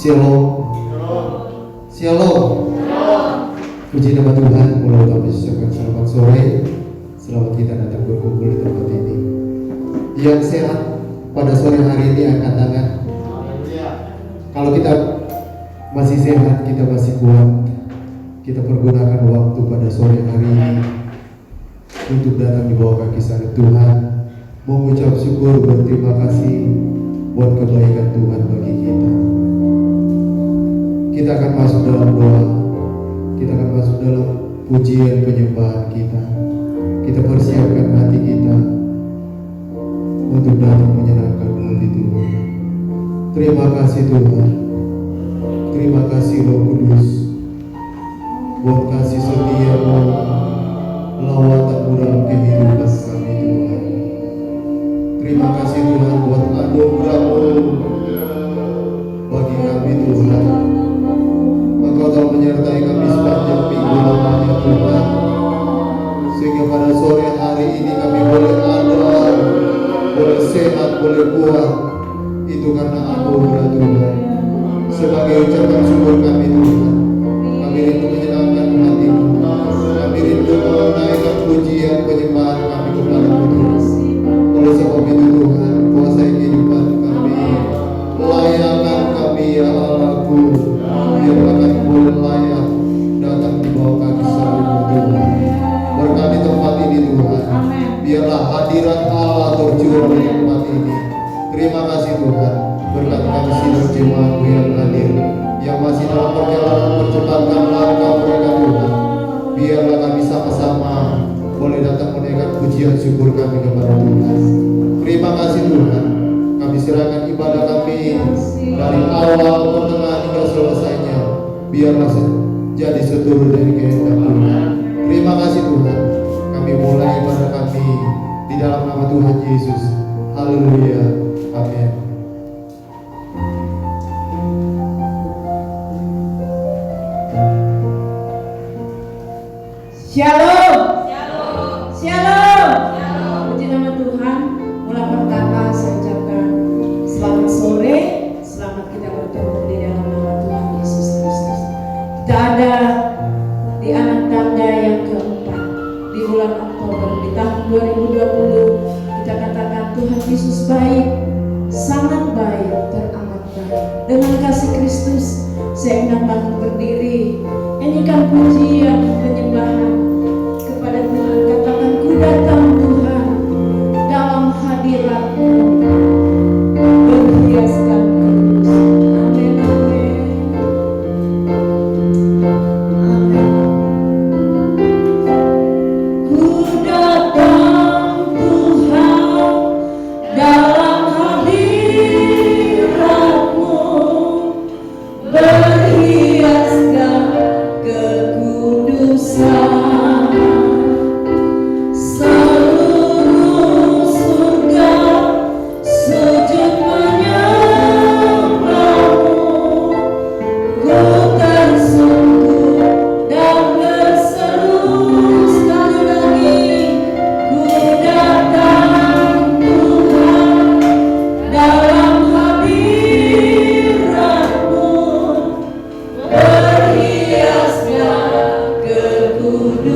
Shalom. Shalom. Puji nama Tuhan. Mulai kami ucapkan selamat sore. Selamat kita datang berkumpul di tempat ini. Yang sehat pada sore hari ini angkat tangan. Kalau kita masih sehat, kita masih kuat, kita pergunakan waktu pada sore hari ini untuk datang di bawah kaki salib Tuhan, mengucap syukur, berterima kasih buat kebaikan Tuhan bagi kita. Kita akan masuk dalam doa, kita akan masuk dalam pujian penyembahan kita. Kita persiapkan hati kita untuk datang menyenangkan hati Tuhan. Terima kasih Tuhan, terima kasih Roh Kudus buat kasih setia-Mu, lawatan-Mu dalam kehidupan kami Tuhan. Terima kasih Tuhan buat anugerah-Mu bagi kami Tuhan. Engkau telah menyertai kami sepanjang minggu lamanya Tuhan, sehingga pada sore hari ini kami boleh ada, boleh sehat, boleh kuat. Itu karena anugerah Tuhan. Sebagai ucapan syukur kami Tuhan, kami rindu menyenangkan hati-Mu, kami rindu menaikkan pujian penyembahan kami kepada-Mu Tuhan. Oleh sebab itu Tuhan, kuasai kehidupan kami, layakan kami ya Allahku, biarlah kami boleh layak datang di bawah kaki salib-Mu Tuhan. Berkati tempat ini Tuhan, biarlah hadirat Allah tercurah di tempat ini. Terima kasih Tuhan, berkati kami sidang jemaat-Mu yang hadir, yang masih dalam perjalanan percepatkan langkah mereka Tuhan. Biarlah kami sama-sama boleh datang menaikkan pujian syukur kami kepada Tuhan. Terima kasih Tuhan, kami serahkan ibadah kami dari awal, pertengahan hingga selesainya. Biarlah jadi seturut dari kehendak Tuhan. Terima kasih Tuhan, kami mulai ibadah kami di dalam nama Tuhan Yesus. Haleluya. Amin. Shalom. Shalom. Shalom. Puji nama Tuhan. Mulai pertama saya ucapkan selamat sore, selamat kita bertemu di dalam nama Tuhan Yesus Kristus. Kita ada di anak tanda yang keempat di bulan Oktober di tahun 2020. Kita katakan Tuhan Yesus baik, sangat baik, teramat baik. Dengan kasih Kristus saya hendak bangun berdiri, nyanyikan pujian penyembahan kepada Tuhan. Katakan ku datang Tuhan dalam hadirat-Mu, berhiaskan kudus. Amin, amin. Amin. Ku datang Tuhan dalam hadirat-Mu, berhiaskan kekudusan. Kudus.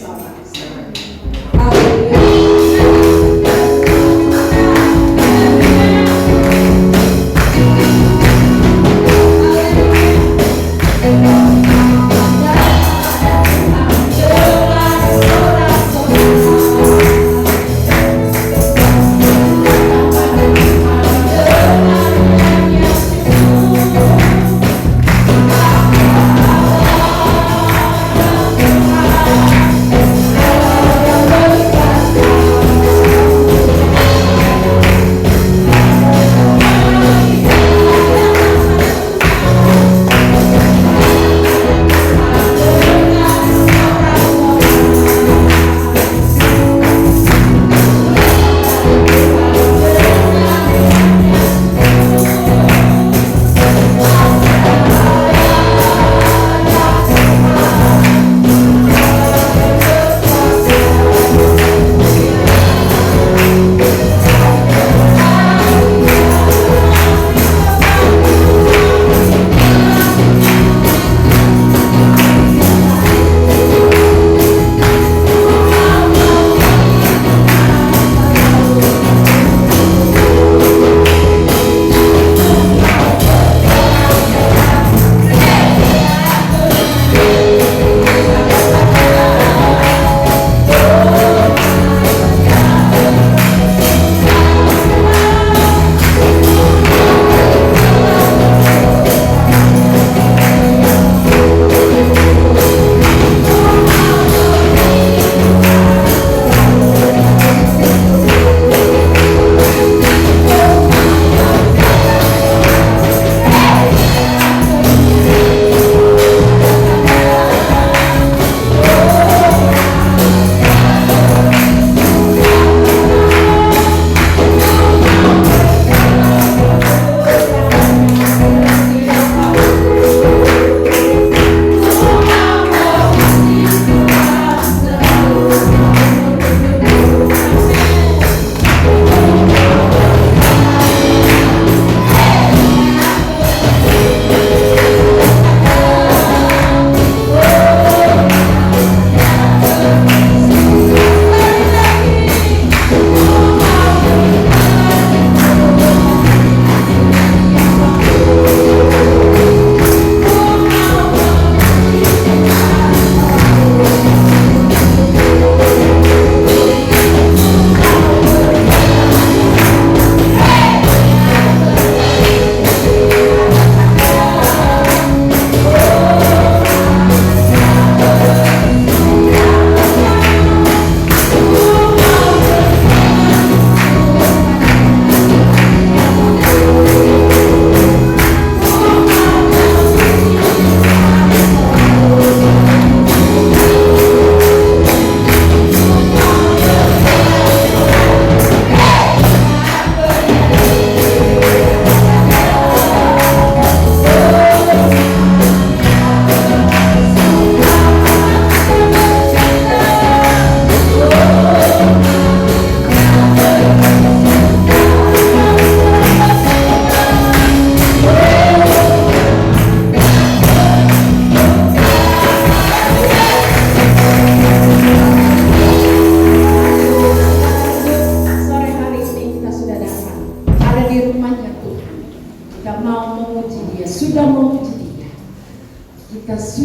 bersama-sama. Haleluya.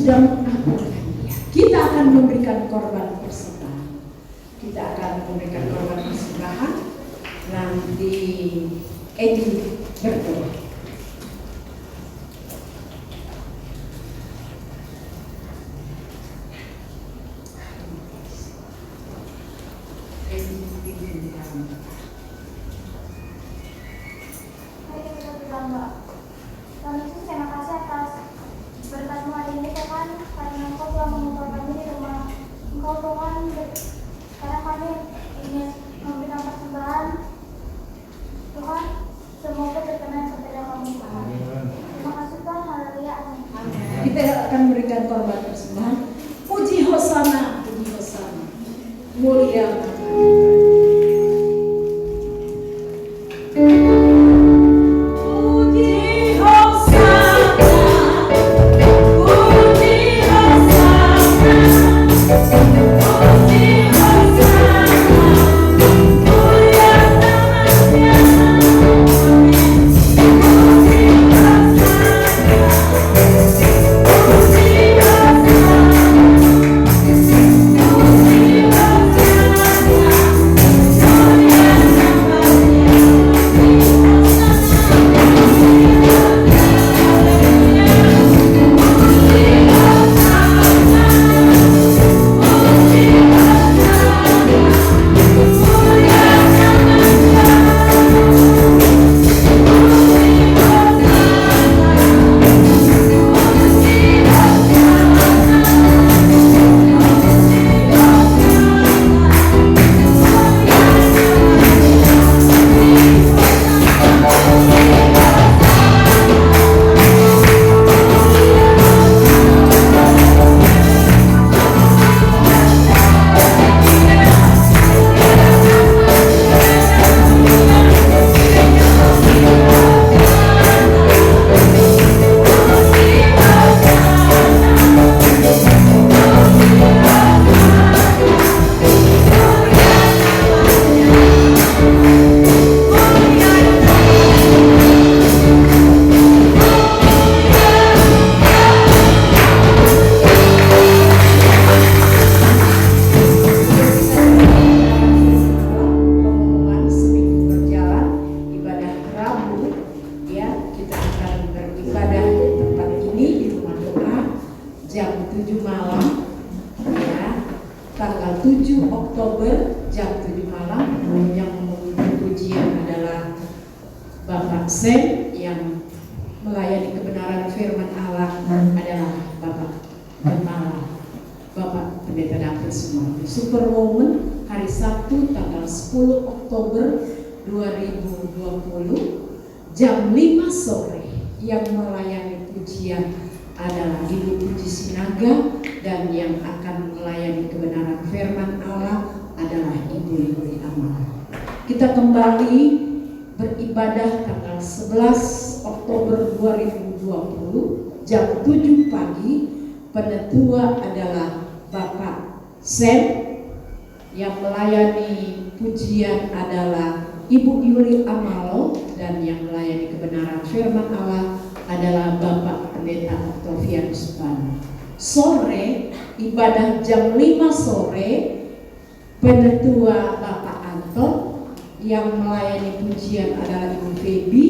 sudah mengaburkan dia. Kita akan memberikan korban persembahan. Kita akan memberikan korban persembahan. Nanti Edi berdoa. Kita akan memberikan korban persembahan. Puji Hosana, puji Hosana. Mulia. Puji Hosana, puji Hosana. tanggal 7 Oktober jam 7 malam. Yang memimpin pujian adalah Bapak Sam, yang melayani kebenaran firman Allah adalah Bapak Gembala, Bapak Pendeta David Sumardi. Super Woman hari Sabtu tanggal 10 Oktober 2020 jam 5 sore yang melayani pujian adalah Ibu Puji Sinaga, dan yang akan melayani kebenaran firman Allah adalah Ibu Yuli Amal. Kita kembali beribadah tanggal 11 Oktober 2020 jam 7 pagi. Penetua adalah Bapak Sam, yang melayani pujian adalah Ibu Yuli Amalo, dan yang melayani kebenaran firman Allah adalah Bapak Pendeta Octavianus Banu. Sore ibadah jam 5 sore, penetua Bapak Anton, yang melayani pujian adalah Ibu Febi,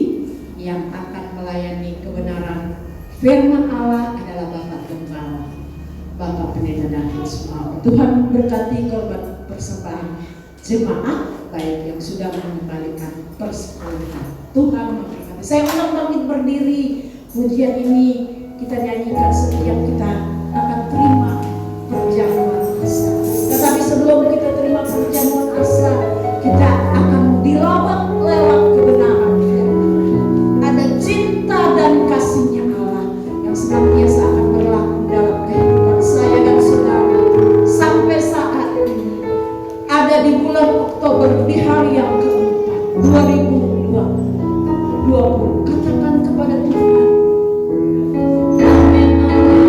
yang akan melayani kebenaran firman Allah adalah Bapak Gembala, Bapak Pendeta David Sumardi. Tuhan berkati korban persembahan jemaat baik yang sudah mengembalikan persepuluhan. Tuhan memberkati. Saya ulang bangkit berdiri. Pujian ini kita nyanyikan setiap kita akan terima perjamuan asa. Tetapi sebelum kita terima perjamuan asa, kita akan dilawat lewat kebenaran firman. Ada cinta dan kasihnya Allah yang senantiasa akan berlaku dalam kehidupan saya dan saudara sampai saat ini. Ada di bulan Oktober, di hari yang keempat 2020. Katakan kepada Tuhan, amin, amin.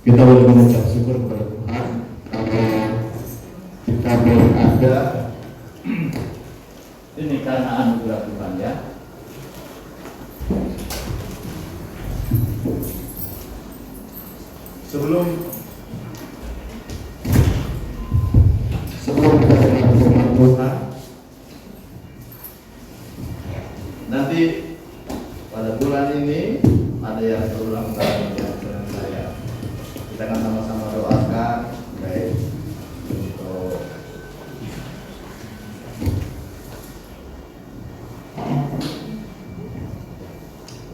Kita boleh mengucap syukur kepada Tuhan karena kita boleh ada. Ini karena anugerah Tuhan ya. Sebelum kita dengar firman Tuhan, nanti pada bulan ini ada yang berulang tahun dengan saya. Kita akan sama-sama doakan baik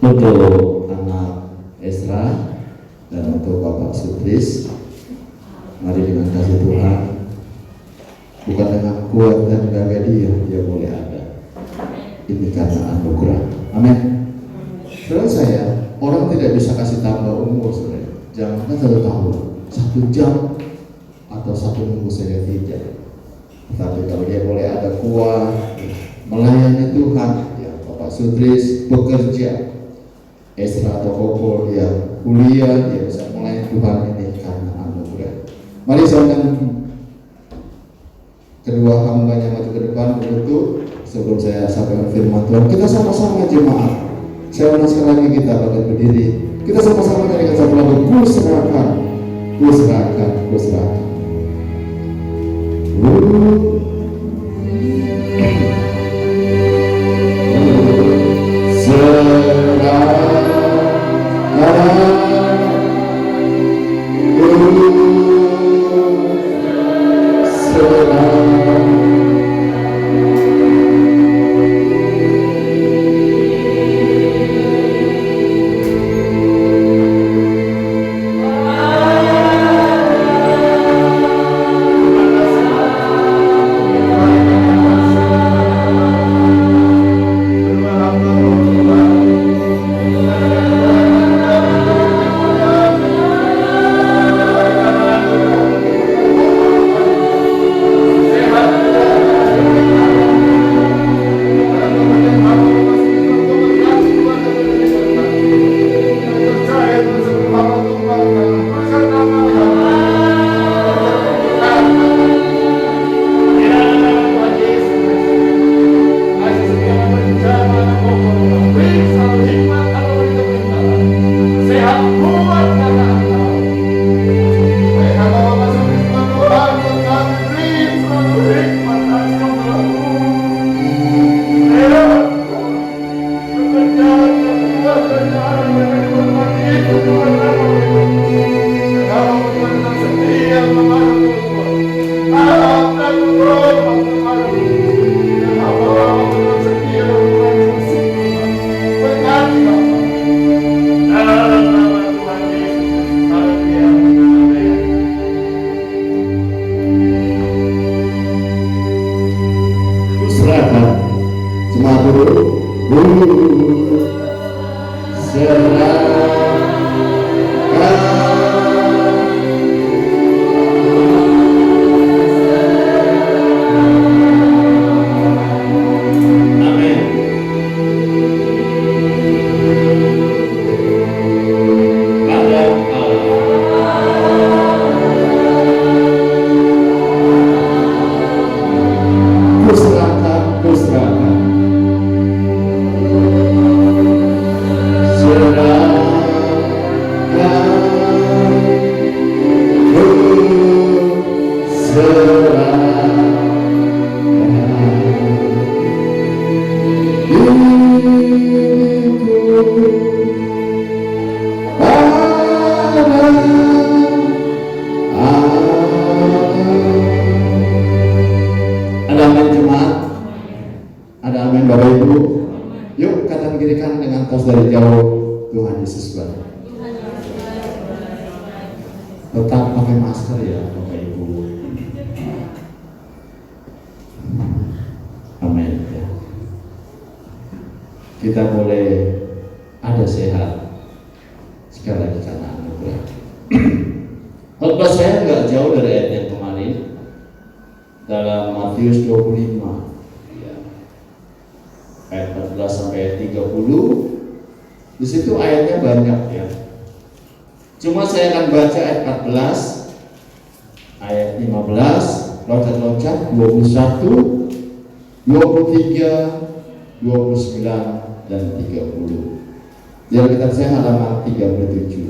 untuk anak Ezra dan untuk Bapak Sutris. Mari dengan kasih Tuhan, bukan dengan kuat dan gagah dia boleh ada. Ini karena anugerah. Amin. Saudara saya, orang tidak bisa kasih tambah umur, saudara. Jangankan 1 tahun, 1 jam atau 1 minggu saja tidak. Tapi kalau dia boleh ada kuat melayani Tuhan, ya Bapak Sutris bekerja, Ezra atau Koko dia kuliah, dia bisa melayani Tuhan, ini karena anugerah. Mari saya kedua hambanya maju ke depan untuk sebelum saya sampaikan firman Tuhan, kita sama-sama jemaat. Saya ulang sekali lagi, kita akan berdiri. Kita sama-sama nyanyikan satu lagu, ku serahkan, ku serahkan, ku serahkan. Tuhan Tetap pakai masker ya Bapak Ibu. Amin ya. Kita boleh ada sehat sekali lagi karena anugerah. Khotbah saya nggak jauh dari ayat yang kemarin dalam Matius 25 ya. Ayat 14 sampai ayat 30. Di situ ayatnya banyak ya. Cuma saya akan baca ayat 14, ayat 15, loncat-loncat 21, 23, 29 dan 30. Di Alkitab saya halaman 37.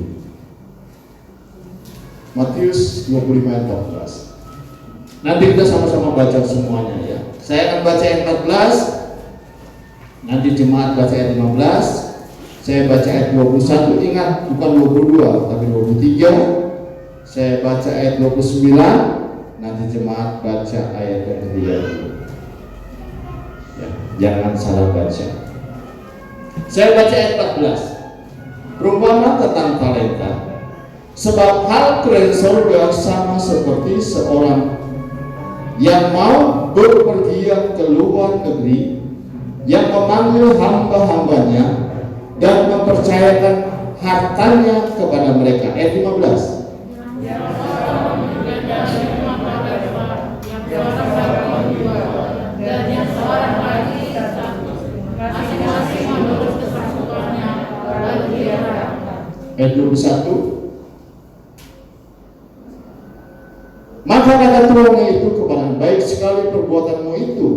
Matius 25 ayat 14. Nanti kita sama-sama baca semuanya ya. Saya akan baca ayat 14. Nanti jemaat baca ayat 15. Saya baca ayat 21, ingat bukan 22 tapi 23. Saya baca ayat 29, nanti jemaat baca ayat yang ke-30. Ya, jangan salah baca. Saya baca ayat 14. Perumpamaan tentang talenta. Sebab hal kerajaan surga sama seperti seorang yang mau berpergian ke luar negeri, yang memanggil hamba-hambanya dan mempercayakan hartanya kepada mereka. Ayat 15. Ayat 21. Maka kata tuannya itu kepada, baik sekali perbuatanmu itu,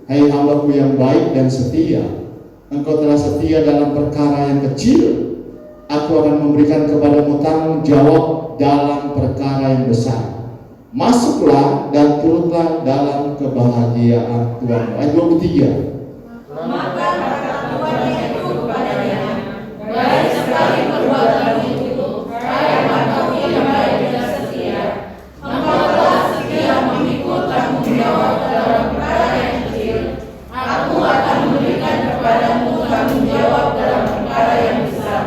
hai hambaku yang baik dan setia. Engkau telah setia dalam perkara yang kecil, aku akan memberikan kepadamu tanggung jawab dalam perkara yang besar. Masuklah dan turutlah dalam kebahagiaan Tuhanmu. Ayat 23. Maka kata tuannya itu kepadanya, baik sekali perbuatanmu itu, hai hambaku yang baik dan setia. Engkau telah setia memikul tanggung jawab dalam perkara yang kecil, aku akan memberikan kepadamu tanggung jawab dalam perkara yang besar.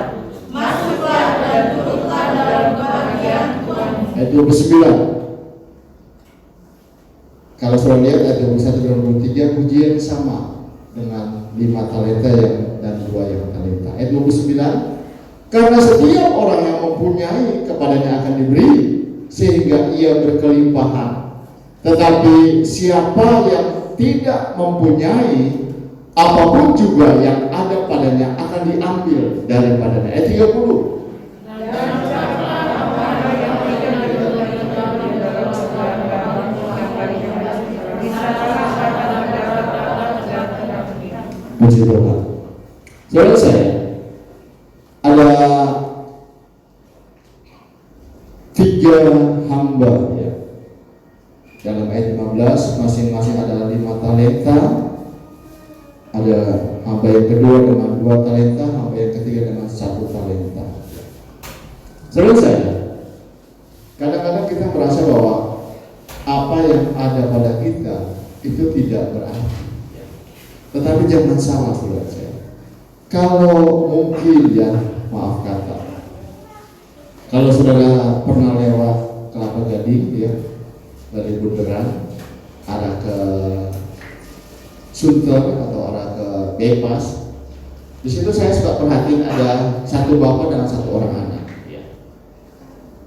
Masuklah dan turutlah dalam kebahagiaan Tuhanmu. Ayat 29. Kalau sudah lihat ayat 21 dan 23, pujian sama dengan 5 talenta dan 2 yang talenta. Ayat 29. Karena setiap orang yang mempunyai kepadanya akan diberi, sehingga ia berkelimpahan. Tetapi siapa yang tidak mempunyai, apapun juga yang ada padanya akan diambil daripadanya. Ayat 30. Puji Tuhan. Saudara saya, ada 3 hamba ya. Dalam ayat 15 masing-masing adalah 5 talenta. Ada hamba yang kedua dengan 2 talenta, hamba yang ketiga dengan 1 talenta. Saudara saya, kadang-kadang kita merasa bahwa apa yang ada pada kita itu tidak berarti. Tetapi jangan salah saudara saya. Kalau mungkin ya, maaf kata, kalau saudara pernah lewat Kelapa Gading ya, dari Bundaran arah ke Sunter atau arah ke Bypass, di situ saya suka perhatiin ada satu bapak dan satu orang anak. Ya.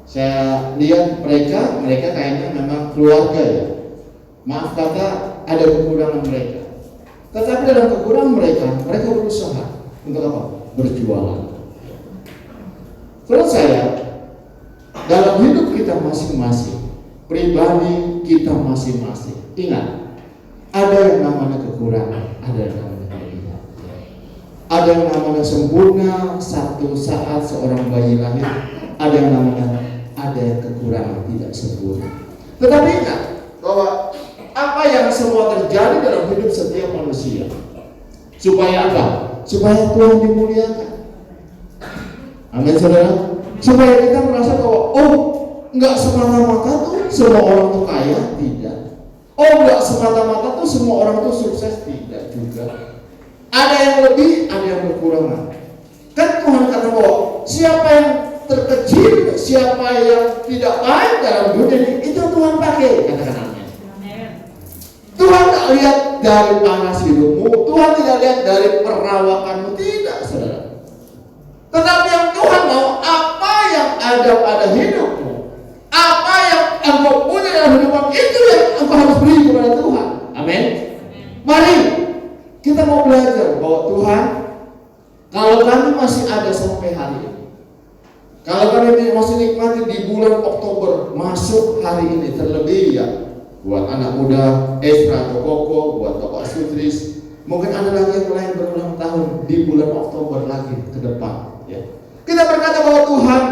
Saya lihat mereka kayaknya memang keluarga ya. Maaf kata, ada kekurangan mereka. Tetapi dalam kekurangan mereka berusaha untuk apa? Berjualan. Menurut saya, dalam hidup kita masing-masing, pribadi kita masing-masing, ingat, ada yang namanya kekurangan, ada yang namanya kelebihan. Ada yang namanya sempurna, satu saat seorang bayi lahir, ada yang namanya ada yang kekurangan, tidak sempurna. Tetapi ingat bahwa apa yang semua terjadi dalam hidup setiap manusia, supaya apa? Supaya Tuhan dimuliakan. Amin saudara. Supaya kita merasa bahwa enggak semata-mata tuh semua orang tuh kaya, tidak. Enggak semata-mata tuh semua orang tuh sukses, tidak juga. Ada yang lebih, ada yang berkurangan. Kan Tuhan kata bahwa siapa yang terkecil, siapa yang tidak baik dalam dunia ini, itu Tuhan pakai, katakan amin. Tuhan tidak lihat dari panas hidupmu, Tuhan tidak lihat dari perawakanmu, tidak saudara. Tetapi yang Tuhan mau, apa yang ada pada hidupmu, apa yang engkau punya dalam hidupmu, itu yang engkau harus beri kepada Tuhan. Amin. Mari kita mau belajar bahwa Tuhan, kalau kami masih ada sampai hari ini, kalau kami masih nikmati di bulan Oktober masuk hari ini, terlebih ya buat anak muda Ezra atau Koko, buat Bapak Sutris, mungkin ada lagi yang lain berulang tahun di bulan Oktober lagi ke depan ya. Kita berkata bahwa Tuhan,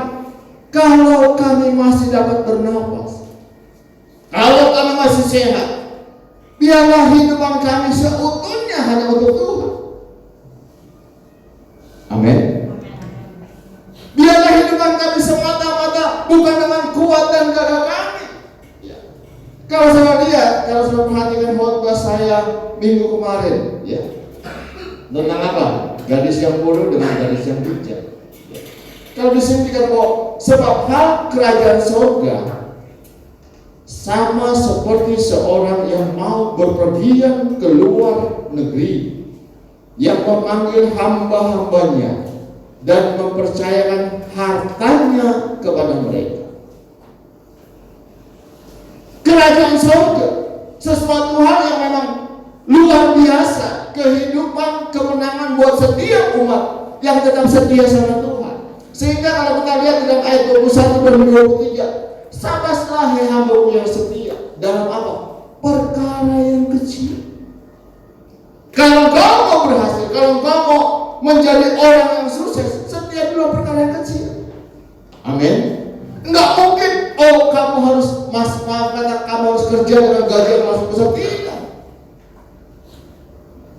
kalau kami masih dapat bernapas, kalau kami masih sehat, biarlah hidupan kami seutuhnya hanya untuk Tuhan. Amin. Biarlah hidupan kami semata-mata bukan dengan kuat dan gagah kami. Kalau saya lihat, kalau saya perhatikan khotbah saya minggu kemarin, ya, tentang apa? Gadis yang bodoh dengan gadis yang bijak. Ya. Kalau di sini dikatakan bahwa sebab hal kerajaan surga sama seperti seorang yang mau berpergian ke luar negeri, yang memanggil hamba-hambanya dan mempercayakan hartanya kepada mereka. Kerajaan surga sesuatu hal yang memang luar biasa, kehidupan, kemenangan buat setiap umat yang tetap setia sama Tuhan. Sehingga kalau kita lihat di dalam ayat 21 dan 23, sabarlah hai hamba-Mu yang setia dalam apa? Perkara yang kecil. Kalau kau mau berhasil, kalau kau mau menjadi orang yang sukses, setia dalam perkara yang kecil. Amin. Enggak mungkin, kamu harus kamu harus kerja dengan gaji yang langsung besar, tidak.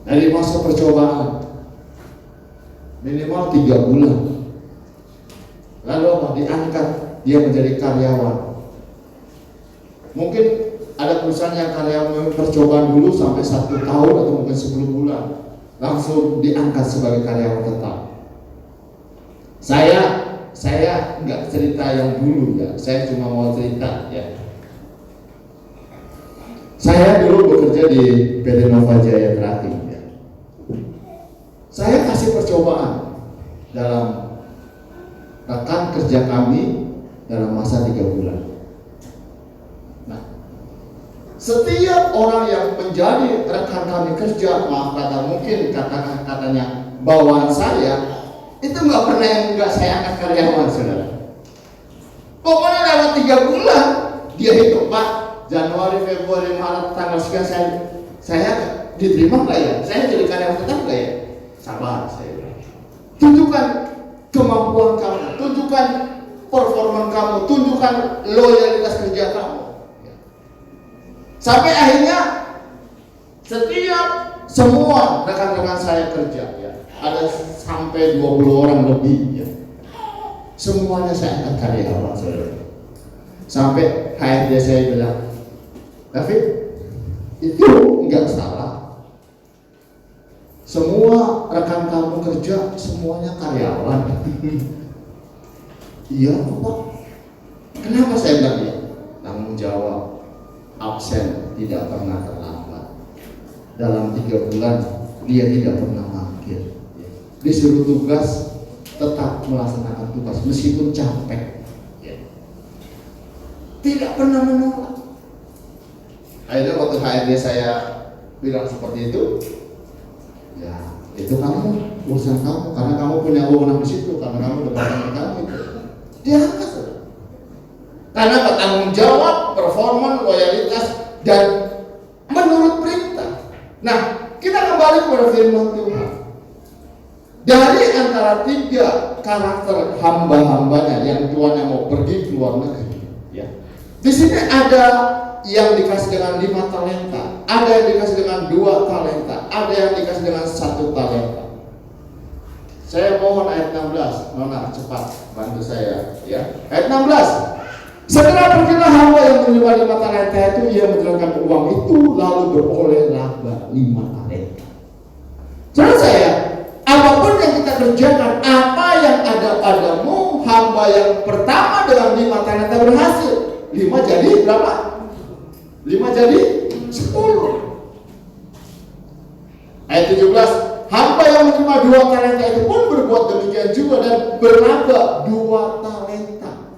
Dari masa percobaan minimal 3 bulan, lalu apa? Diangkat dia menjadi karyawan. Mungkin ada perusahaan yang karyawan percobaan dulu sampai 1 tahun atau mungkin 10 bulan, langsung diangkat sebagai karyawan tetap. Saya nggak cerita yang dulu ya, saya cuma mau cerita ya. Saya dulu bekerja di PT Nova Jaya Terakhir ya. Saya kasih percobaan dalam rekan kerja kami dalam masa 3 bulan. Nah, setiap orang yang menjadi rekan kami kerja, maaf kata mungkin katanya bawaan saya, itu nggak pernah yang nggak saya angkat karyawan, saudara. Pokoknya lewat 3 bulan dia hitung, Pak, Januari, Februari, Maret, tanggal sekian saya diterima nggak ya? Saya jadi karyawan tetap nggak ya? Sabar, saya bilang. Tunjukkan kemampuan kamu, tunjukkan performa kamu, tunjukkan loyalitas kerja kamu. Sampai akhirnya setiap semua rekan-rekan saya kerja ya, ada sampai 20 orang lebih ya. semuanya saya angkat karyawan, saudara. Sampai HRD saya bilang, David, itu enggak salah. Semua rekan kamu kerja semuanya karyawan. Iya Pak. Kenapa saya bilang ya? Tanggung jawab, absen tidak pernah terlambat. Dalam 3 bulan dia tidak pernah mangkir. Disuruh tugas tetap melaksanakan tugas meskipun capek. Tidak pernah menolak. Akhirnya waktu HRD saya bilang seperti itu, ya itu kamu, urusan kamu, karena kamu punya wewenang di situ, karena kamu departemen kamu itu. Dia angkat, karena bertanggung jawab, performa, loyalitas, dan menurut perintah. Nah, kita kembali kepada firman Tuhan. Dari antara 3 karakter hamba-hambanya yang tuannya mau pergi ke luar negeri, ya. Di sini ada yang dikasih dengan 5 talenta, ada yang dikasih dengan 2 talenta, ada yang dikasih dengan 1 talenta. Saya mohon ayat 16, Nona cepat bantu saya, ya. Ayat 16. Segera pergilah hamba yang menerima 5 talenta itu, ia menyerahkan uang itu lalu beroleh laba 5 talenta. Saudara saya, apapun yang kita kerjakan, apa yang ada padamu, hamba yang pertama dengan 5 talenta berhasil. 5 jadi berapa? 5 jadi 10. Ayat 17, hamba yang menerima 2 talenta itu pun berbuat demikian juga dan berlaba 2 talenta.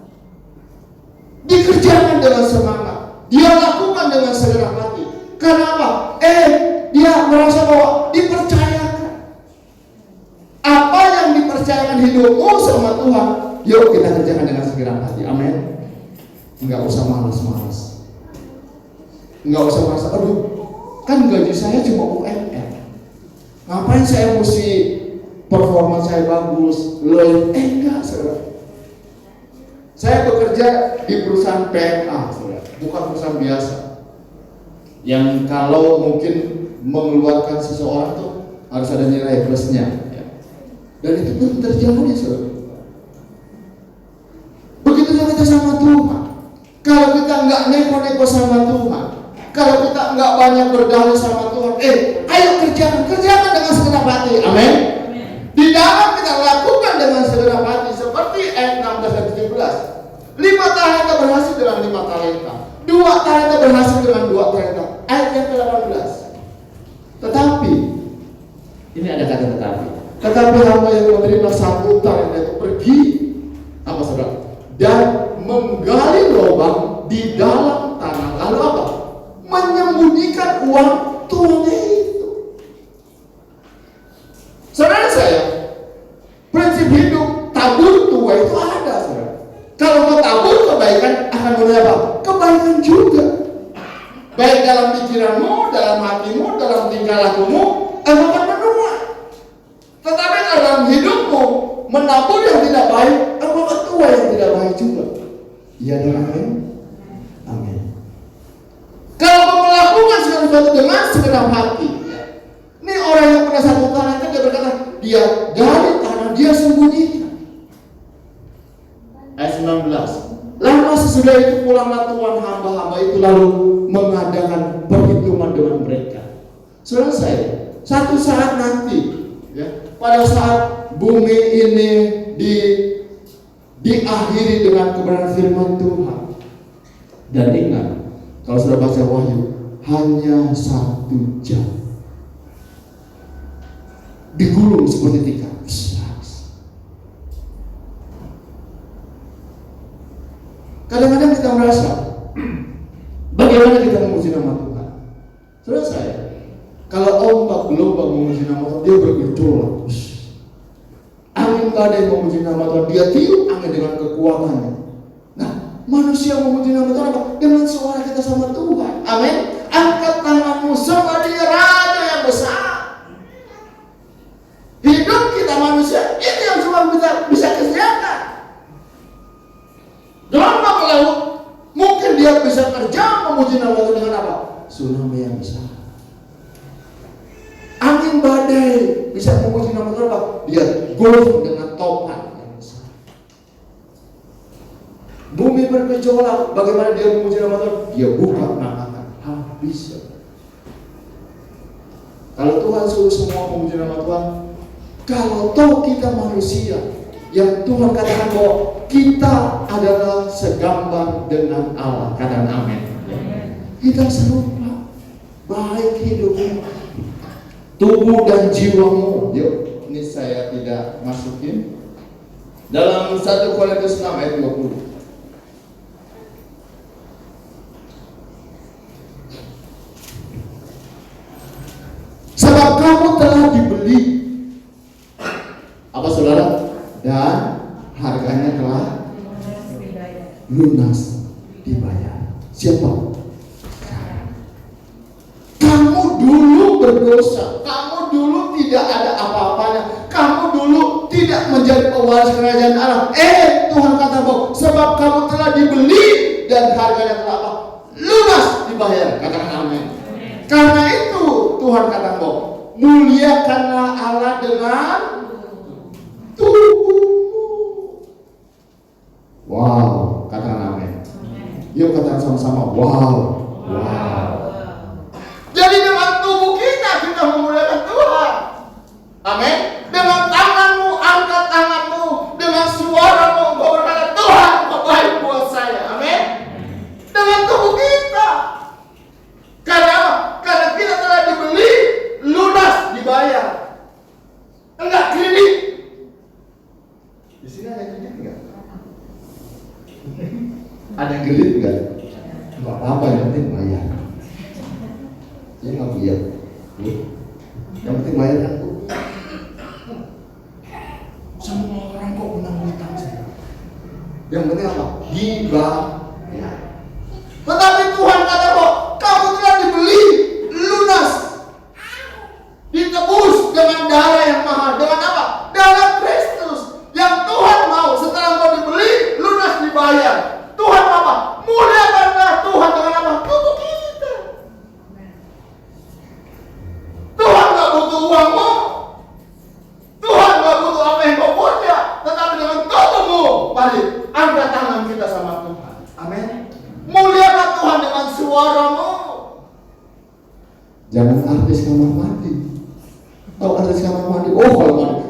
Dikerjakan dengan semangat, dia lakukan dengan segenap hati. Kenapa? Dia merasa bahwa dipercayakan. Apa yang dipercayakan hidupmu sama Tuhan, yuk kita kerjakan dengan segenap hati. Amin. Enggak usah malas-malas. Enggak usah merasa, aduh, kan gaji saya cuma UMR. Ngapain saya mesti performa saya bagus? Enggak, saudara. Saya bekerja di perusahaan PMA, saudara, bukan perusahaan biasa. Yang kalau mungkin mengeluarkan seseorang tuh harus ada nilai plusnya, ya. Dan itu pun terjadi, saudara. Begitu juga kita sama Tuhan. Kalau kita nggak neko-neko sama Tuhan, kalau kita nggak banyak berdalih sama Tuhan, ayo kerjakan dengan segenap hati, amin. Di dalam kita lakukan dengan segenap hati, seperti ayat 16 dan 17. 5 talenta berhasil dengan 5 talenta, 2 talenta berhasil dengan 2 talenta. Ayat yang ke-18. Tetapi, ini ada kata tetapi hamba yang menerima 1 talenta itu pergi, apa saudara? Dan menggali lubang di dalam tanah. Lalu apa? Menyembunyikan uang tuannya itu. Saudara saya, prinsip hidup tabur tua itu ada, saudara. Kalau mau tabur kebaikan akan mulai apa? Kebaikan juga. Baik dalam pikiranmu, dalam hatimu, dalam tingkah lakumu, akan menuai. Tetapi dalam hidupmu menabur yang tidak baik, akan tua yang tidak baik juga. Iya dan amin. Amin. Kalau melakukan segala sesuatu dengan segenap hati, ini orang yang punya 1 talenta, dia berkata, dia gali tanah, dia sembunyikan. Ayat 19. Lama sesudah itu pulanglah tuan hamba-hamba itu lalu mengadakan perhitungan dengan mereka. Saudara saya, satu saat nanti, ya, pada saat bumi ini diakhiri dengan kebenaran firman Tuhan. Dan ingat, kalau sudah baca Wahyu, hanya 1 jam digulung seperti tikar. Kadang-kadang kita merasa bagaimana kita memuji nama Tuhan. Saudara saya, kalau ombak gelombang memuji nama Tuhan, dia bergejolak. Angin badai memuji nama Tuhan, dia tiup angin dengan kekuatannya. Nah, manusia memuji nama Tuhan apa? Dengan suara kita sama Tuhan. Amin. Angkat tanganmu, sembah Dia, Raja yang besar. Hidup kita manusia, ini yang cuma bisa kerjakan. Gelombang laut, mungkin dia bisa kerja memuji nama Tuhan dengan apa? Tsunami yang besar. Angin badai bisa memuji nama Tuhan apa? Dia golong dengan topan yang besar. Bumi bergejolak. Bagaimana dia memuji nama Tuhan? Dia buka mengatakan habis. Kalau Tuhan suruh semua memuji nama Tuhan, kalau toh kita manusia yang Tuhan katakan bahwa kita adalah segambar dengan Allah, katakan amin. Kita serupa, baik hidupmu, tubuh dan jiwamu. Yuk, ini saya tidak masukin. Dalam 1 Korintus 6 ayat 20. Sebab kamu telah dibeli, apa saudara? Dan harganya telah lunas dibayar. Siapa? Kamu dulu berdosa, kamu dulu tidak ada apa-apanya, kamu dulu tidak menjadi pewaris kerajaan Allah. Tuhan kata bahwa sebab kamu telah dibeli dan harganya telah apa? Lunas dibayar. Katakan amin. Karena itu Tuhan kata bahwa muliakanlah Allah dengan tubuhmu. Wow, katakan amin. Yuk katakan sama-sama. Wow. Jadi dengan tubuh kita memuliakan Tuhan. Amin. Dengan tanganmu, angkat tanganmu, dengan suaramu engkau berkata, Tuhan, engkau baik buat saya. Amin. Dengan tubuh kita. Karena apa? Karena kita telah dibeli, lunas dibayar. Enggak kredit. Di sini ada kredit enggak? Ada kredit enggak? Enggak apa-apa, yang penting bayar. Dia nggak lihat, yang penting bayar aku. Semua orang kok menang hutang saya. Yang penting apa? Dibayar. Tetapi Tuhan kata kok, kamu telah dibeli, lunas, ditebus dengan darah yang mahal. Dengan apa? Darah Kristus. Yang Tuhan mau setelah kau dibeli, lunas dibayar. Tuhan apa? Muliakanlah Tuhan dengan apa? Tubuh kita. Tuhan gak butuh uangmu. Tuhan gak butuh apa yang kau punya. Tetapi dengan tubuhmu, mari angkat tangan kita sama Tuhan. Amin. Muliakan Tuhan dengan suaramu. Jangan artis kamar mandi. Tahu artis kamar mandi? Oh, kalau mandi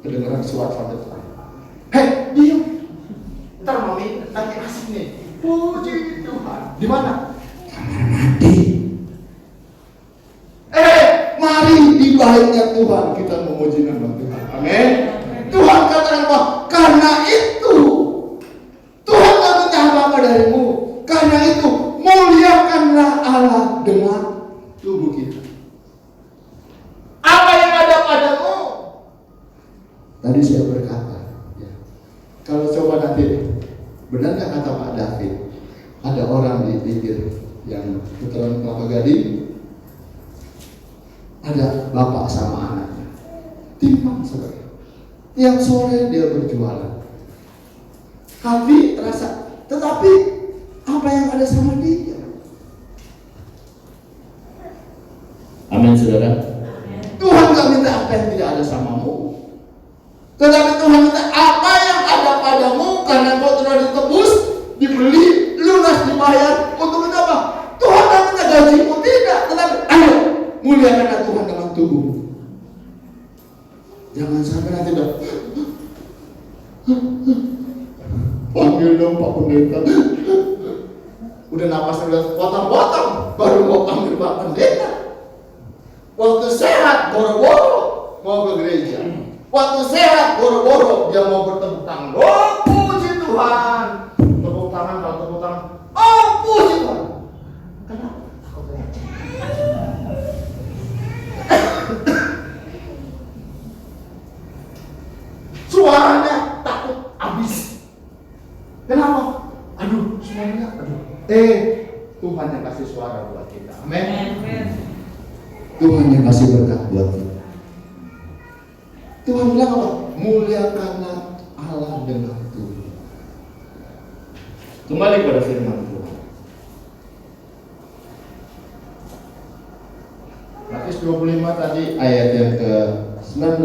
kedengaran suara Tuhan. Hei, diam. Ntar mami nanti asik nih. Puji Tuhan. Di mana? Kamar mandi. Mari di baiknya Tuhan kita memuji nama Tuhan. Amin. Tuhan katakan bahwa karena itu Tuhan tak minta apa-apa darimu. Karena itu muliakanlah Allah dengan tubuh kita. Apa yang ada padamu? Tadi saya berkata, ya, kalau coba nanti benar nggak kata Pak David, ada orang di pinggir yang putaran Kelapa Gading. Ada bapak sama anaknya, timbang saudara. Tiap sore dia berjualan. Hati terasa, tetapi apa yang ada sama dia? Amin saudara. Tuhan gak minta apa yang tidak ada samamu, tetapi Tuhan minta apa yang ada padamu. Karena kau telah ditebus, dibeli, lunas dibayar. Untuk itu apa? Tuhan gak minta gajimu, tidak. Tetapi ayo muliakanlah Tuhan dengan tubuh. Jangan sampai nanti dong. Panggil dong Pak Pendeta. Udah napasnya udah potong-potong, baru mau panggil Pak Pendeta. Waktu sehat boro-boro mau ke gereja. Waktu sehat boro-boro dia mau bertepuk tangan. Oh puji Tuhan. Tepuk tangan, kalau tepuk tangan. Oh puji Tuhan. Kenapa? Suaranya takut habis. Kenapa? Aduh, suaranya aduh. Tuhan yang kasih suara buat kita. Amin. Tuhan yang kasih berkat buat kita. Tuhan bilang apa? Muliakanlah Allah dengan tubuh. Kembali pada firman Tuhan. Matius 25 tadi ayat yang ke-19.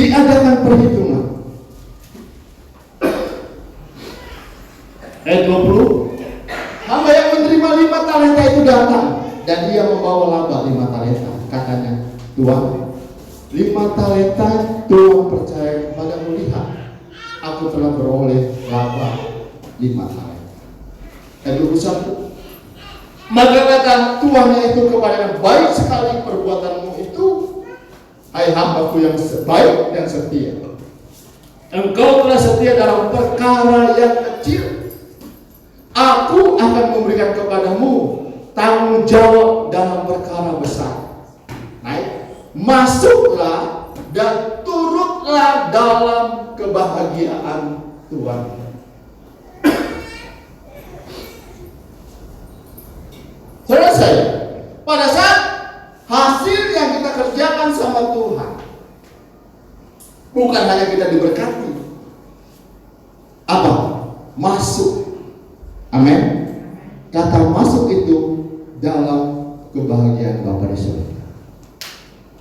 diadakan perhitungan. Ayat 20, hamba yang menerima 5 talenta itu datang dan dia membawa laba 5 talenta. Katanya, Tuhan, 5 talenta Tuhan percaya kepadamu, lihat, aku telah beroleh laba 5 talenta. Ayat 21, maka kata Tuhan itu kepadanya, baik sekali perbuatanmu itu, hai hambaku yang baik dan setia. Engkau telah setia dalam perkara yang kecil, aku akan memberikan kepadamu tanggung jawab dalam perkara besar. Naik, masuklah dan turutlah dalam kebahagiaan Tuhan. Saudara saya, pada saat hasil yang kita kerjakan sama Tuhan, bukan hanya kita diberkati, apa? Masuk. Amin. Kata masuk itu dalam kebahagiaan Bapa di surga.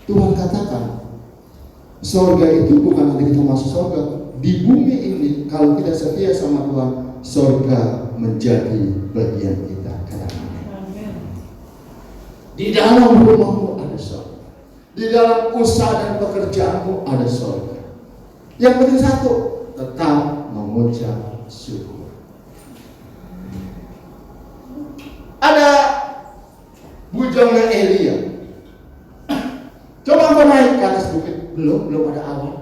Tuhan katakan, surga itu bukan nanti kita masuk surga. Di bumi ini, kalau tidak setia sama Tuhan, surga menjadi bagian kita. Katakan. Di dalam rumahmu ada surga. Di dalam usaha dan pekerjaanmu ada surga. Yang penting satu, tetap mengucap syukur. Ada bujangnya Elia. Coba kau naik ke atas bukit, belum ada awan.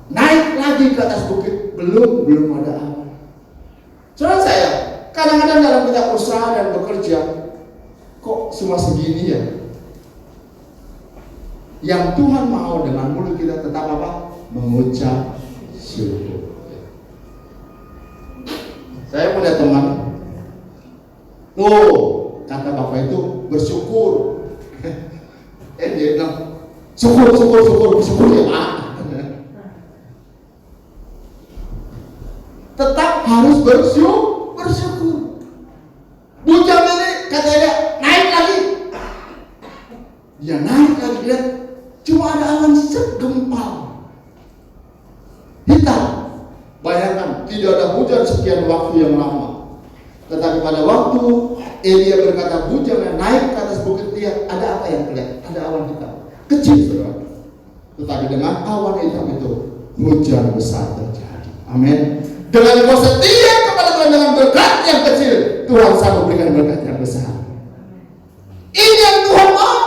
Naik lagi ke atas bukit, belum ada awan. Saudara saya, kadang-kadang dalam kita usaha dan bekerja, kok cuma segini ya? Yang Tuhan mau dengan mulut kita tetap apa? Mengucap syukur. Saya punya teman, tuh kata bapak itu bersyukur. Dia bilang syukur ya Pak. Tetap harus bersyukur. Bujang ini katanya naik lagi. Dia naik lagi, dia cuma ada awan segempal hitam. Bayangkan, tidak ada hujan sekian waktu yang lama. Tetapi pada waktu Elia berkata bujangnya naik ke atas bukit, lihat ada apa yang kelihatan? Ada awan hitam kecil, saudara. Tetapi dengan awan hitam itu hujan besar terjadi. Amin. Dengan kau setia kepada Tuhan dengan berkat yang kecil, Tuhan sanggup berikan berkat yang besar. Ini yang Tuhan mau.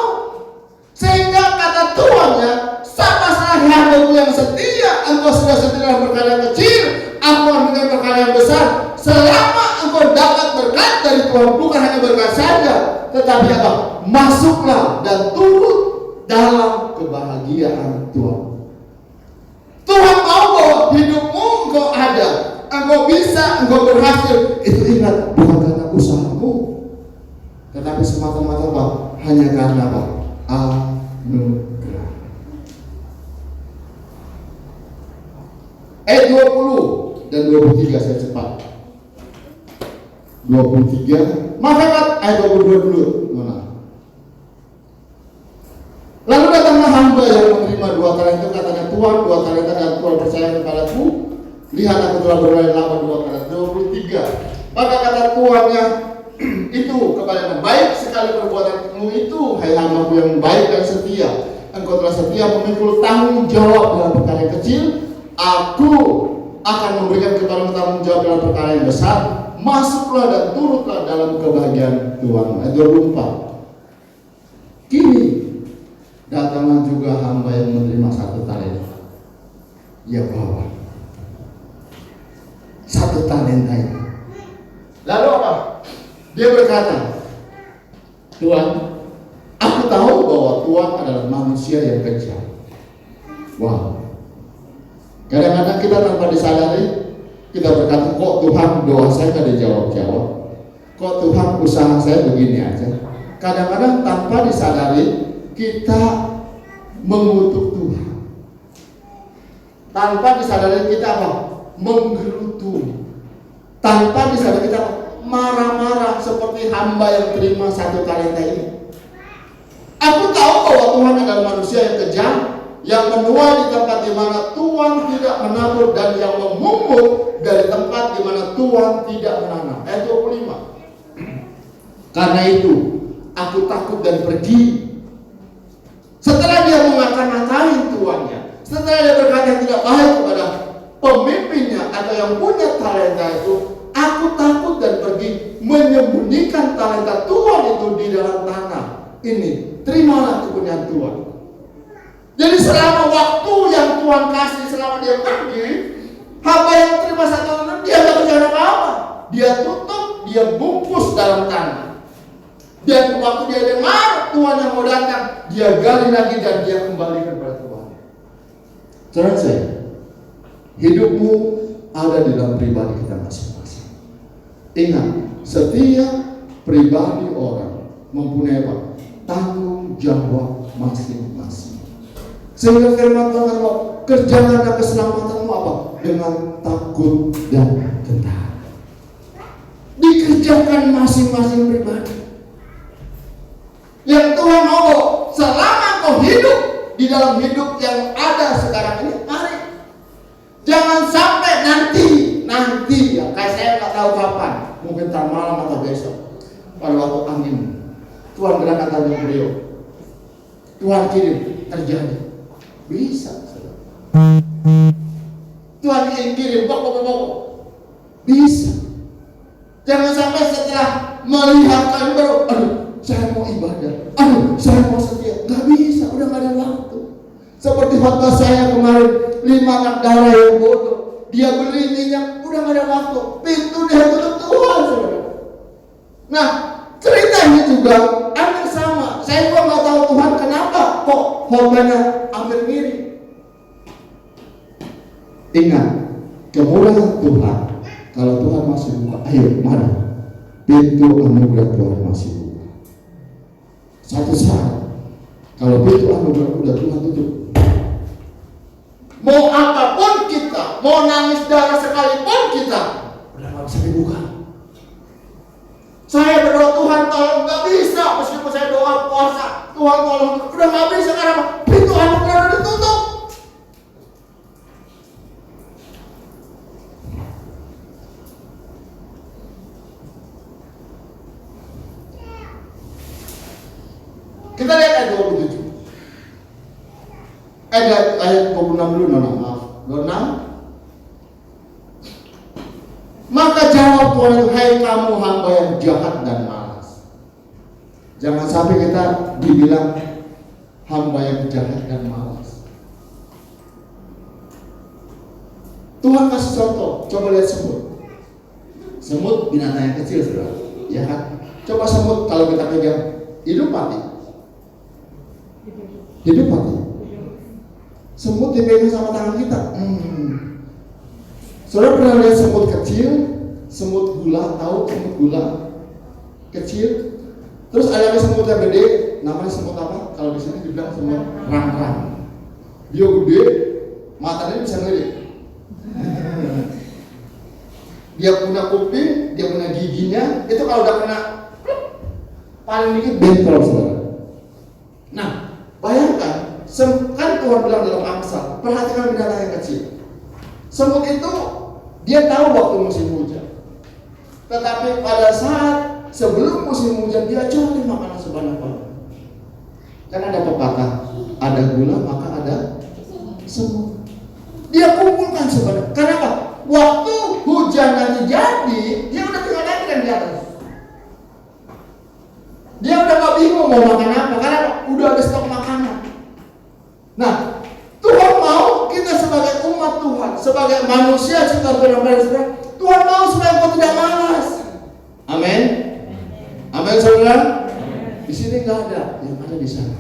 Sehingga kata Tuhan ya, sama saja hambaku yang setia, engkau sudah setia dalam perkara yang kecil, aku akan berikan perkara yang besar. Selama engkau dapat berkat dari Tuhan, bukan hanya berkat saja, tetapi apa? Masuklah dan turut dalam kebahagiaan Tuhan. Tuhan mau bahwa hidupmu engkau ada, engkau bisa, engkau berhasil. Itu ingat, bukan karena usahamu, tetapi semata-mata apa? Hanya karena apa? Anugerah. Ayat 20 dan 23 saya cepat. 23, maka ayat 22 dulu. Mana? Lalu datanglah hamba yang menerima 2 talenta, katanya Tuhan 2 talenta dan Tuhan percaya kepadaku, lihat aku telah beroleh laba 2 talenta. 23, maka kata tuannya itu kepadanya, baik sekali perbuatanmu itu, hai hambaku yang baik dan setia. Engkau telah setia memikul tanggung jawab dalam perkara yang kecil, aku akan memberikan kepadamu tanggung jawab dalam perkara yang besar. Masuklah dan turutlah dalam kebahagiaan Tuhan. Ayat 24. Kini datanglah juga hamba yang menerima 1 talenta. Ia bawa 1 talenta itu. Lalu apa? Dia berkata, Tuhan, aku tahu bahwa Tuhan adalah manusia yang kejam. Wow. Kadang-kadang kita tanpa disadari, kita berkata, kok Tuhan doa saya tidak dijawab-jawab, kok Tuhan usaha saya begini aja. Kadang-kadang tanpa disadari kita mengutuk Tuhan. Tanpa disadari kita apa? Menggerutu. Tanpa disadari kita marah-marah seperti hamba yang terima 1 talenta ini. Aku tahu bahwa Tuhan adalah manusia yang kejam, yang menuai di tempat di mana Tuhan tidak menabur, dan yang memungut dari tempat di mana Tuhan tidak menanam. Ayat 25. Karena itu aku takut dan pergi. Setelah dia mengata-ngatain tuannya, setelah dia berkata tidak baik kepada pemimpinnya atau yang punya talenta itu, aku takut dan pergi menyembunyikan talenta Tuhan itu di dalam tanah. Ini, terimalah kepunyaan Tuhan. Jadi selama waktu yang Tuhan kasih, selama dia pergi, hamba yang terima satu tahun, dia tidak berjalan apa-apa. Dia tutup, dia bungkus dalam tanah. Dan waktu dia dengar Tuhan yang mau datang, dia gali lagi dan dia kembalikan kepada Tuhan. Saudara saya, hidupmu ada di dalam pribadi kita masing-masing. Ingat, setiap pribadi orang mempunyai apa? Tanggung jawab masing-masing. Sehingga firman Tuhan kata, kerjakan dan keselamatanmu apa? Dengan takut dan gentar. Dikerjakan masing-masing pribadi. Yang Tuhan mau, selama kau hidup di dalam hidup yang ada sekarang ini, mari. Jangan sampai nanti ya, kayak saya nggak tahu kapan, mungkin ntar malam atau besok, pada waktu angin, Tuhan gerakkan tangan beliau, Tuhan kirim terjadi, bisa. Tuhan kirim pokok, bisa. Jangan sampai setelah melihat kalian baru, aduh, saya mau ibadah, aduh, saya mau setia. Gak bisa, udah gak ada waktu. Seperti khotbah saya kemarin, 5 anak darah yang bodoh, dia beli minyak, udah gak ada waktu. Pintu dia tutup Tuhan, saudara. Nah, cerita ini juga hampir sama. Saya juga gak tahu Tuhan kenapa kok khotbahnya hampir mirip. Ingat, kemurahan Tuhan. Kalau Tuhan masih buka, ayo mari. Pintu anugerah Tuhan masih buka. Satu saat, kalau pintu anugerah udah Tuhan tutup, mau apapun kita, mau nangis darah sekalipun kita, udah gak bisa dibuka. Saya berdoa, Tuhan tolong, gak bisa. Meskipun saya doa puasa, Tuhan tolong, udah gak bisa. Karena pintu anugerah udah ditutup. Kita lihat ayat 27. Ayat 26 dulu, maaf. 26. Maka jawab Tuhan, hai kamu hamba yang jahat dan malas. Jangan sampai kita dibilang hamba yang jahat dan malas. Tuhan kasih contoh, coba lihat semut. Semut binatang yang kecil, saudara. Ya kan? Coba semut kalau kita pegang, hidup mati. Hidup mati. Semut dipegang sama tangan kita. Saudara pernah lihat semut kecil, semut gula, tahu semut gula kecil? Terus ada lagi semut yang gede, namanya semut apa? Kalau di sini dibilang semut rang-rang. Dia gede, matanya bisa ngelirik. Dia punya kuping, dia punya giginya. Itu kalau udah kena, paling dikit bentrol, saudara. Nah, bayangkan, kan Tuhan bilang dalam Amsal, perhatikan binatang yang kecil. Semut itu dia tahu waktu musim hujan. Tetapi pada saat sebelum musim hujan dia cari makanan sebanyak-banyaknya. Kan ada pepatah, ada gula maka ada semut. Dia kumpulkan sebanyak. Kenapa? Waktu hujan nanti jadi, dia udah tinggal lagi kan di atas. Dia udah gak bingung mau makan apa, karena udah ada stok makanan. Nah, Tuhan mau kita sebagai umat Tuhan, sebagai manusia ciptaan Tuhan dan saudara, Tuhan mau supaya kau tidak malas. Amin. Amin, saudara. Di sini nggak ada, yang ada di sana.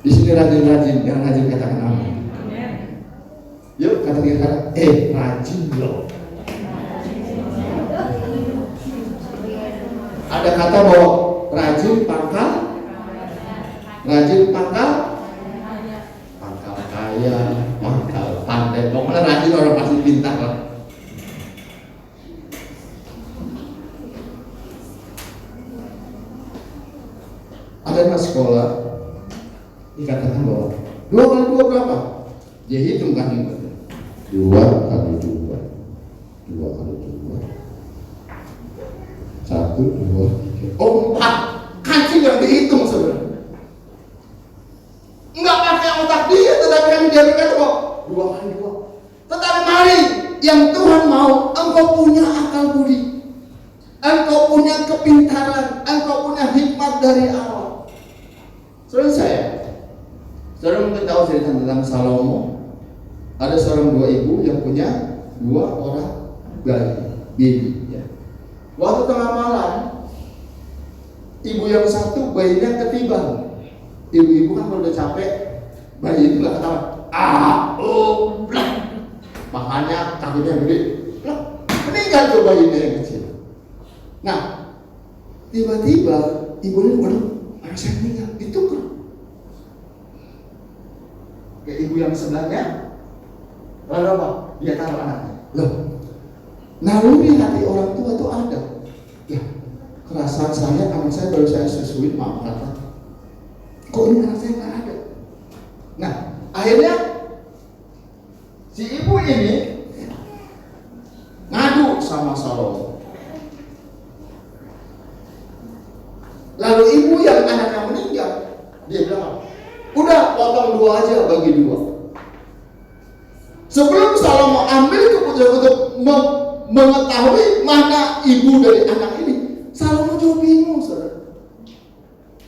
Di sini rajin-rajin, yang rajin katakan amin. Yuk kata rajin loh. Ada kata bahwa rajin pangkal kaya, pangkal pandai. Pokoknya rajin orang pasti pintar lah. Ada anak sekolah, Dikatakan bahwa 2 kali 2 berapa? Dia hitung kan ini. 2 kali 2. 2 kali 2. 1, 2, 3. Oh, 4. Kancing yang dihitung sebenarnya. Enggak pakai otak dia, tetapi kan dia berkata kok 2 kali 2. Tetapi mari, yang Tuhan mau, engkau punya akal budi, engkau punya kepintaran, engkau punya hikmat dari awal. Saudara mungkin tahu cerita tentang Salomo. Ada seorang 2 ibu yang punya 2 orang baby. Ya. Waktu tengah malam, ibu yang satu bayinya ketiban. Ibu-ibu kan kalau udah capek, bayi itu nggak ketawa. Blah. Makanya kakinya gede. Blah. Meninggal tuh bayinya yang kecil. Nah, tiba-tiba ibunya waduh, anak saya meninggal, ditukar. Kayak ibu yang sebelahnya, lalu apa? Dia taruh anaknya. Loh, naluri hati orang tua itu ada. Ya, kerasaan saya, anak saya baru saya susuin, maaf kata. Kok ini anak saya nggak ada? Nah, akhirnya si ibu ini ngadu sama Salomo. Lalu ibu yang anaknya meninggal, dia bilang, udah potong 2 aja, bagi 2. Sebelum Salomo ambil keputusan untuk mengetahui mana ibu dari anak ini, Salomo juga bingung, saudara.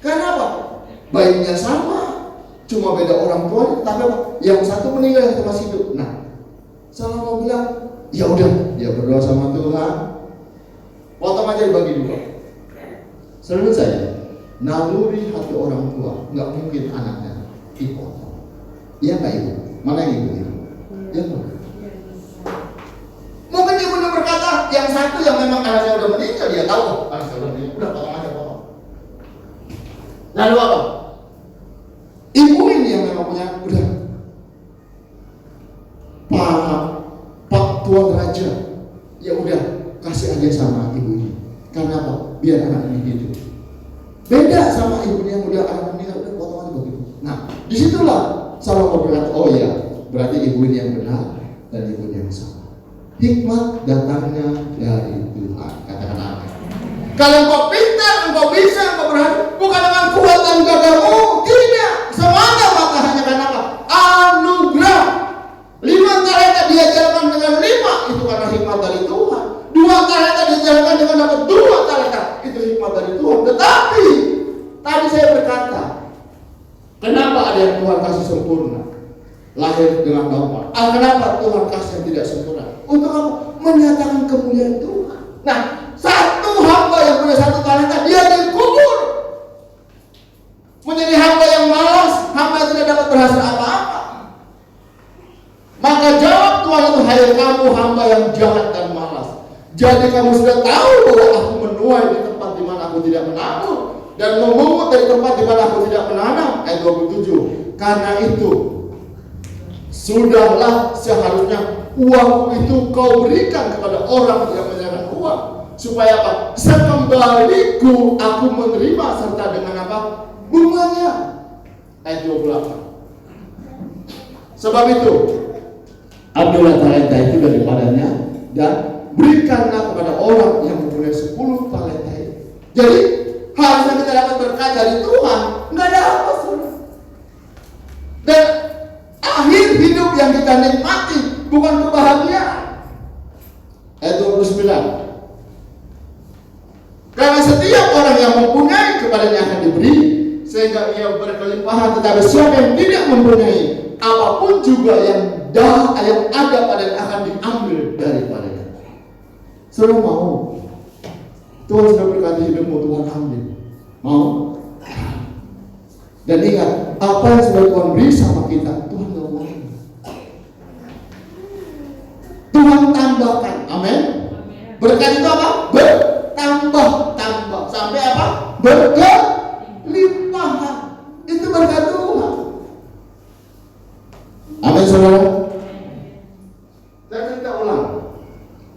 Karena apa? Bayinya sama, cuma beda orang tua, tapi yang satu meninggal, yang satu masih hidup. Nah, Salomo bilang, ya udah, dia berdoa sama Tuhan, potong aja dibagi 2. Selalu saya, naluri hati orang tua nggak mungkin anaknya dipotong. Iya nggak ibu? Mana yang ibu? Ya bukan. Mungkin ibunya berkata, yang satu yang memang anaknya udah meninggal, dia tahu anak saya udah meninggal, udah potong aja, potong. Lalu apa? Ibu ini yang memang punya udah Pak Tuan Raja, ya udah kasih aja sama ibu ini. Karena apa? Biar anak ini hidup. Beda sama ibunya yang udah anak meninggal, udah potong aja begitu. Nah, disitulah Salomo berkata, oh iya, berarti ibu ini yang benar dan ibunya yang salah. Hikmat datangnya dari Tuhan. Katakan amin. Kalau engkau pintar, engkau bisa, engkau berhati, bukan dengan kuatan gagahmu, tidak. Semata-mata hanya karena apa? Anugerah. 5 talenta diajarkan dengan 5, itu karena hikmat dari Tuhan. 2 talenta diajarkan dengan dapat 2 talenta, itu hikmat dari Tuhan. Tetapi tadi saya berkata, kenapa ada yang Tuhan kasih sempurna, lahir dengan normal? Kenapa Tuhan kasih yang tidak sempurna? Untuk apa? Menyatakan kemuliaan Tuhan. Nah, satu hamba yang punya 1 talenta, dia dikubur menjadi hamba yang malas, hamba yang tidak dapat berhasil apa-apa. Maka jawab Tuhan itu, hai kamu hamba yang jahat dan malas. Jadi kamu sudah tahu bahwa aku menuai di tempat di mana aku tidak menabur dan memungut dari tempat di mana aku tidak menanam. Ayat 27. Karena itu sudahlah seharusnya uang itu kau berikan kepada orang yang menyerahkan uang, supaya apa? Sekembaliku aku menerima serta dengan apa? Bunganya. Ayat 28. Sebab itu ambillah talenta itu daripadanya dan berikanlah kepada orang yang mempunyai 10 talenta itu. Jadi harusnya kita dapat berkat dari Tuhan, nggak ada apa saudara. Dan akhir hidup yang kita nikmati bukan kebahagiaan. Ayat 29. Karena setiap orang yang mempunyai kepadanya akan diberi, sehingga ia berkelimpahan. Tetapi siapa yang tidak mempunyai, apapun juga yang ada padanya akan diambil daripadanya. Saudara mau? Tuhan sudah berkati hidupmu, Tuhan ambil. Mau? Dan ingat, apa yang sudah Tuhan beri sama kita, Tuhan gak mau. Tuhan tambahkan, amin. Berkat itu apa? Bertambah-tambah sampai apa? Berkelimpahan. Itu berkat Tuhan. Amin saudara. Saya cerita ulang.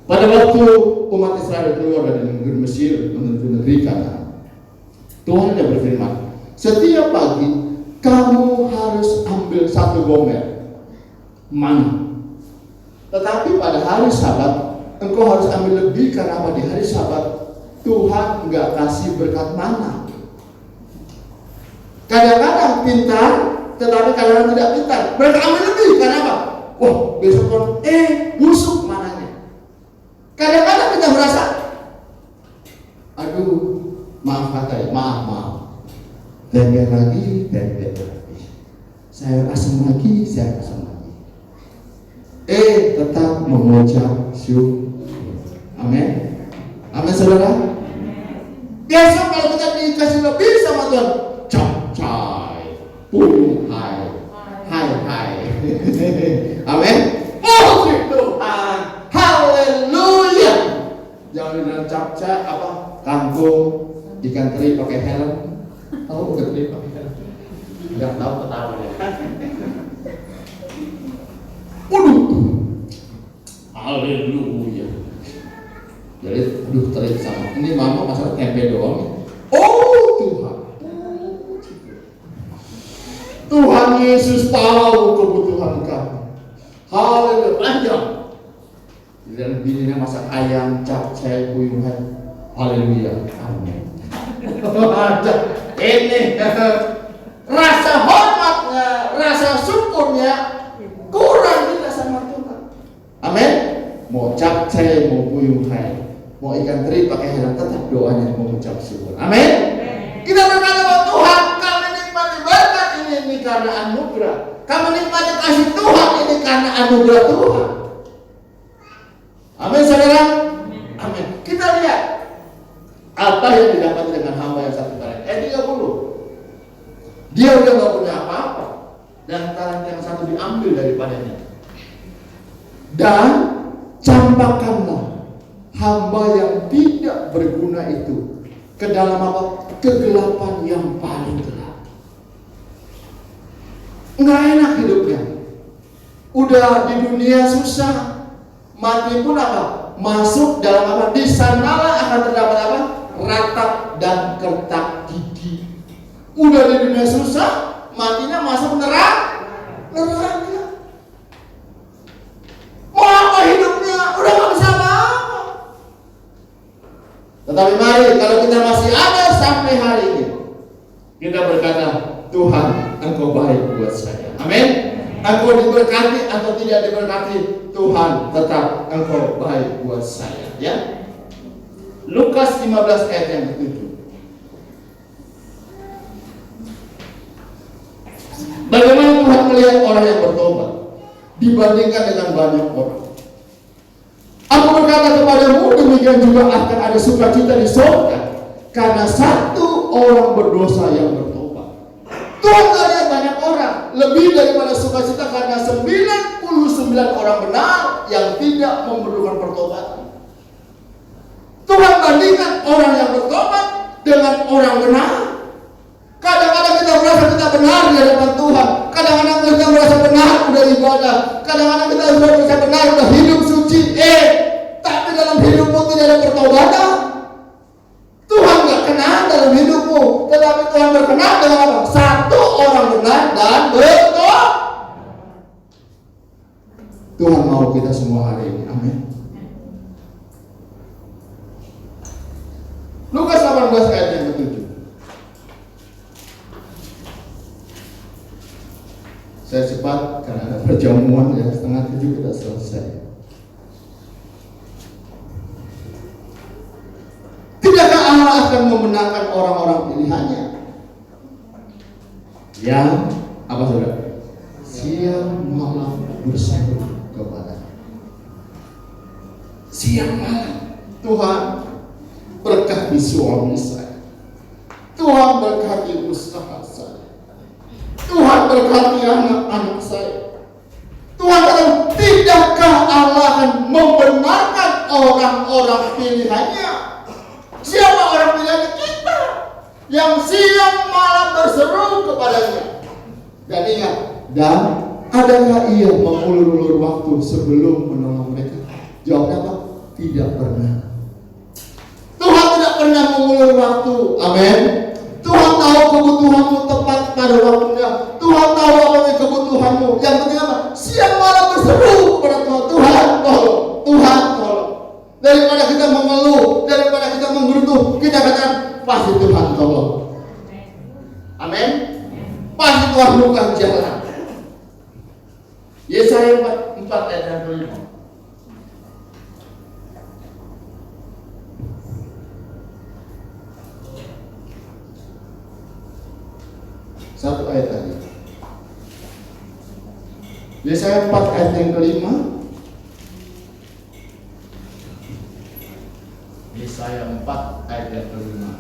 Pada waktu umat Israel keluar dari negeri Mesir menuju negeri Kanaan, Tuhan yang berfirman, setiap pagi kamu harus ambil 1 gomer mana. Tetapi pada hari Sabat engkau harus ambil lebih, karena apa? Di hari Sabat Tuhan nggak kasih berkat mana. Kadang-kadang pintar, tetapi kadang-kadang tidak pintar. Mereka ambil lebih, karena apa? Wah, besok kan busuk mananya. Kadang-kadang kita merasa, aduh, maaf kata ya, maaf. Tempe lagi. Saya asam lagi. Tetap mengucap syukur. Amin. Amin, saudara. Besok kalau kita dikasih lebih sama Tuhan, capcay, puluh hai. Amin. Puji Tuhan. Haleluya. Jangan bilang capcay apa? Kangkung, ikan teri pakai helm. Tahu ikan teri pakai helm? Enggak tahu, ketawa ya. Haleluya. Jadi, terik sama. Ini mama masalah tempe doang. Oh Tuhan. Tuhan Yesus tahu kebutuhan kamu. Haleluya. Panjang. Dan bininya masak ayam, capcay, buyungan. Haleluya. Amin. Ini rasa hormatnya, rasa syukurnya kurang kita sama Tuhan. Amin. Mau capcay, mau buyungan, mau ikan teri pakai helm, tetap doanya mengucap syukur. Amin. Kita berkata bahwa Tuhan, kami nikmati berkat ini karena anugerah. Kami nikmati kasih Tuhan ini karena anugerah Tuhan. Amin, saudara. Amin. Kita lihat apa yang didapat dengan hamba yang satu talent. 30. Dia udah gak punya apa-apa, dan talent yang satu diambil daripadanya. Dan campakkanlah hamba yang tidak berguna itu ke dalam apa? Kegelapan yang paling gelap. Nggak enak hidupnya. Udah di dunia susah, mati pun apa? Masuk dalam apa? Di sanalah akan terdapat apa? Ratap dan kertak gigi. Udah di dunia susah, matinya masuk neraka. Mau apa hidupnya? Udah gak bisa apa-apa. Tetapi mari, kalau kita masih ada sampai hari ini, kita berkata, Tuhan, Engkau baik buat saya. Amin. Engkau diberkati atau tidak diberkati, Tuhan tetap Engkau baik buat saya. Ya. Lukas 15 ayat yang ke-7. Bagaimana Tuhan melihat orang yang bertobat dibandingkan dengan banyak orang? Aku berkata kepadamu, demikian juga akan ada sukacita di surga karena satu orang berdosa yang bertobat. Tuhan gak lihat banyak orang, lebih daripada sukacita karena 99 orang benar yang tidak memerlukan pertobatan. Tuhan bandingkan orang yang bertobat dengan orang benar. Kadang-kadang kita merasa kita benar di hadapan Tuhan. Kadang-kadang kita merasa benar udah ibadah. Kadang-kadang kita merasa benar udah hidup suci. Tapi dalam hidupmu tidak ada pertobatan. Tuhan gak kenal dalam hidupmu, tetapi Tuhan berkenan dengan apa? Satu orang benar dan bertobat. Tuhan mau kita semua hari ini. Amin. Lukas 18 ayat yang ke-7. Saya cepat karena ada perjamuan ya, 6:30 kita selesai. Tidakkah Allah akan membenarkan orang-orang pilihannya yang apa saudara? Siang malam berseru kepadanya. Siang malam, Tuhan berkati suami saya, Tuhan berkati usaha saya, Tuhan berkati anak-anak saya. Tuhan kata, tidakkah Allah akan membenarkan orang-orang pilihannya? Siapa orang pilihan? Kita yang siang malam berseru kepadanya. Dan ingat, dan adakah ia mengulur-ulur waktu sebelum menolong mereka? Jawabnya apa? Tidak pernah. Tuhan tidak pernah mengulur waktu. Amin. Tuhan tahu kebutuhanmu tepat pada waktunya. Tuhan tahu apa yang kebutuhanmu. Yang penting apa? Siang malam berseru kepada Tuhan. Tuhan tolong, Tuhan tolong. Daripada kita mengeluh, daripada kita menggerutu, kita katakan pasti Tuhan tolong. Amin. Pasti Tuhan bukan jalan. Yesaya 4 ayat yang kelima. Satu ayat lagi. Yesaya 4 ayat yang kelima. Yesaya 4 ayat yang kelima.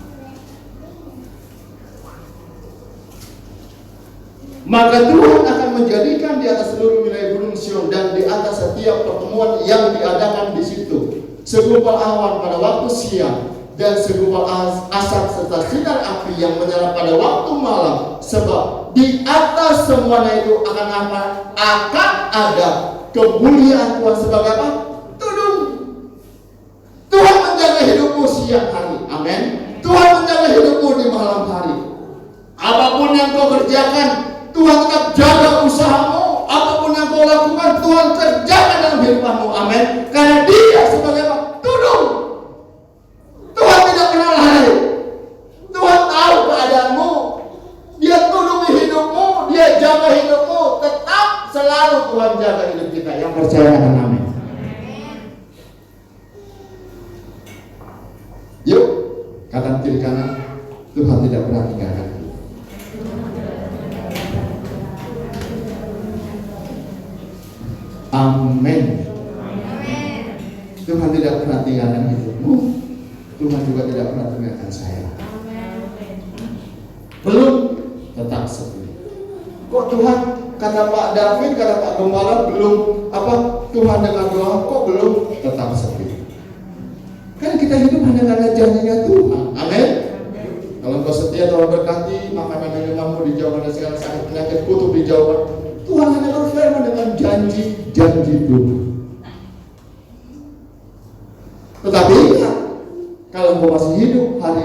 Maka Tuhan akan menjadikan di atas seluruh wilayah gunung Sion dan di atas setiap pertemuan yang diadakan di situ segumpal awan pada waktu siang dan segumpal asap serta sinar api yang menyala pada waktu malam, sebab di atas semuanya itu akan apa? Akan ada kemuliaan Tuhan sebagai apa? Tudung. Tuhan menjaga hidupmu siang hari. Amin. Tuhan menjaga hidupmu di malam hari. Apapun yang kau kerjakan, Tuhan tetap jaga usahamu. Apapun yang kau lakukan, Tuhan kerjakan dalam hidupmu. Amin. Karena Dia sebagai apa? Tudung. Tuhan tidak pernah lari. Tuhan tahu keadaanmu. Dia tudungi hidupmu. Dia jaga hidupmu. Tetap selalu Tuhan jaga hidup kita. Yang percaya dengan amin. Yuk, kanan kiri kanan. Tuhan tidak pernah tinggalkan kita. Amin. Tuhan tidak pernah tinggalkan hidupmu. Tuhan juga tidak pernah tinggalkan saya. Belum, tetap sepi. Kok Tuhan, kata Pak David, kata Pak Gembala, belum apa? Tuhan dengan doa, kok belum? Tetap sepi. Kan kita hidup hanya karena janjinya Tuhan. Amin. Kalau kau setia, Tuhan berkati, makanan minumanmu dijauhkan dari segala sakit penyakit, kutuk dijauhkan. Tuhan hanya berfirman dengan janji-janji Tuhan. Tetapi ingat, kalau engkau masih hidup hari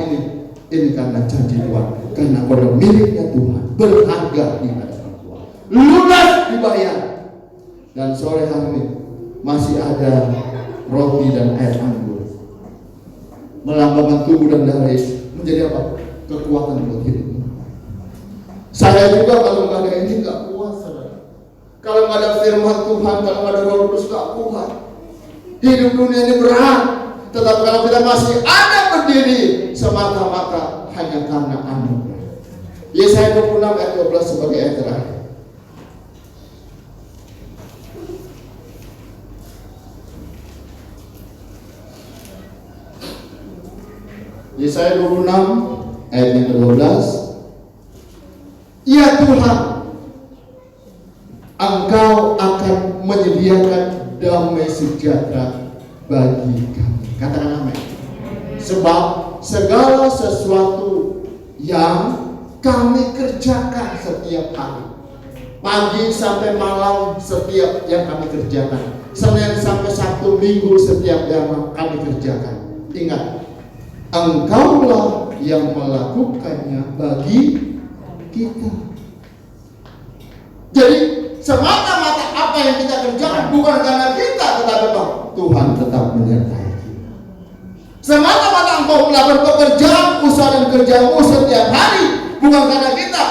ini karena janji Tuhan, karena kau adalah miliknya Tuhan, berharga di hadapan Tuhan, lunas dibayar. Dan sore hari ini masih ada roti dan air anggur, melambangkan tubuh dan darah Yesus, menjadi apa? Kekuatan buat hidupmu. Saya juga kalau nggak ada ini nggak kuat, saudara. Kalau nggak ada firman Tuhan, kalau nggak ada Roh Kudus nggak kuat. Hidup dunia ini berat. Tetapi kalau kita masih ada berdiri semata-mata hanya karena anugerah. Yesaya 26 ayat 12 sebagai ayat terakhir. Yesaya 26 ayat yang ke-12. Ya Tuhan, Engkau akan menyediakan damai sejahtera bagi kami. Katakan amin. Sebab segala sesuatu yang kami kerjakan setiap hari, pagi sampai malam setiap yang kami kerjakan, Senin sampai Sabtu Minggu setiap yang kami kerjakan, ingat, Engkaulah yang melakukannya bagi kita. Jadi semata-mata apa yang kita kerjakan bukan karena kita, tetapi Tuhan tetap menyertai kita. Semata-mata engkau melakukan pekerjaan, usaha dan kerjamu setiap hari bukan karena kita,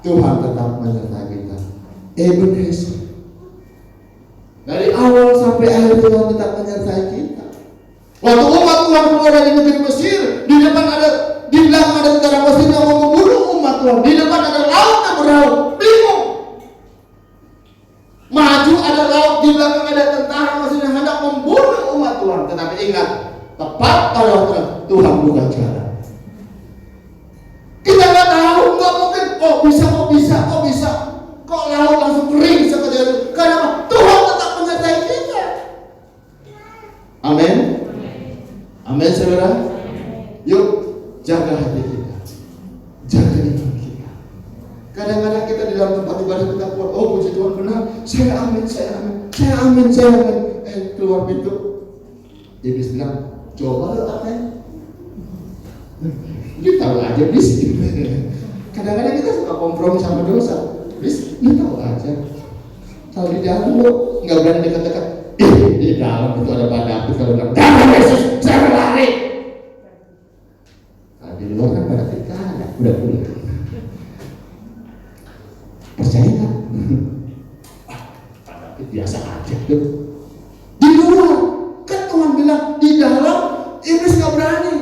Tuhan tetap menyertai kita. Ebenezer, dari awal sampai akhir Tuhan tetap menyertai kita. Waktu umat Tuhan keluar dari negeri Mesir, di depan ada, di belakang ada tentara Mesir yang mau membunuh umat Tuhan. Di depan ada laut yang beraung, bingung. Maju ada laut, di belakang ada tentara Mesir yang hendak membunuh umat Tuhan. Tetapi ingat, tepat pada waktu Tuhan buka jalan. Kita nggak tahu, nggak mungkin. Kok bisa, kok laut langsung kering seperti itu? Karena Tuhan tetap menyertai kita. Amin. Amin, saudara. Yuk, jaga hati kita, jaga iman kita. Kadang-kadang kita di dalam tempat ibadah kita kuat, oh puji Tuhan benar, saya amin. Keluar pintu, Iblis bilang, coba lo amin. Kita tahu aja di sini. Kadang-kadang kita suka kompromi sama dosa. Bis, lu tahu aja. Kalau di dalam lu nggak berani dekat-dekat, di dalam itu ada Pak David kalau bilang, "Dalam Yesus, saya berlari." Nah, di luar kan pada kita ada, udah pulang. Percaya nggak? Pak David biasa aja tuh. Di luar, kan Tuhan bilang di dalam iblis nggak berani,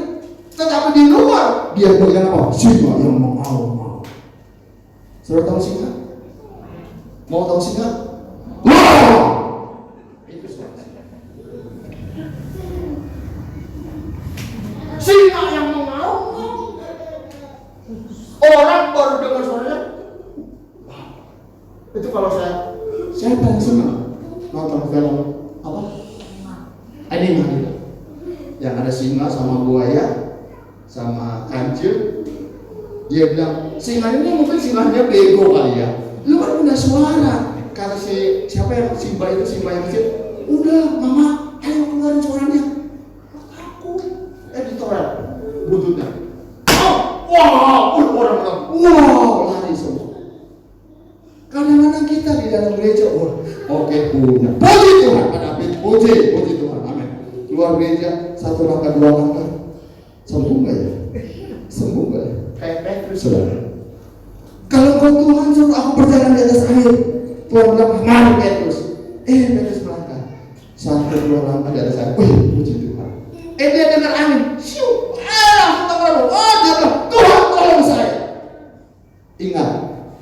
tetapi di luar dia bilang apa? Singa yang mau. Saudara tahu singa? Mau tahu singa? Wah! Itu suara singa. Singa yang mau. Orang baru dengar suaranya. Itu kalau saya paling senang nonton film apa? Anime gitu. Yang ada singa sama buaya sama kancil. Dia bilang, singa ini mungkin singanya bego kali ya. Lu kan punya suara. Kata siapa yang Simba yang kecil, udah mama, ayo keluarin suaranya. Takut. Editorial buntutnya. Wah, orang bilang, wow, lari semua. Kadang-kadang kita di dalam gereja, oke, punya. Puji Tuhan, puji Tuhan, amin. Keluar gereja, 1 langkah, 2 langkah, sembuh nggak ya? Kayak Petrus, saudara. Kalau kau Tuhan suruh aku berjalan di atas air, Tuhan bilang, mari Petrus. Petrus melangkah 1-2 langkah di atas air. Puji Tuhan. Dia dengar angin, siu. Dia bilang, Tuhan tolong saya. Ingat,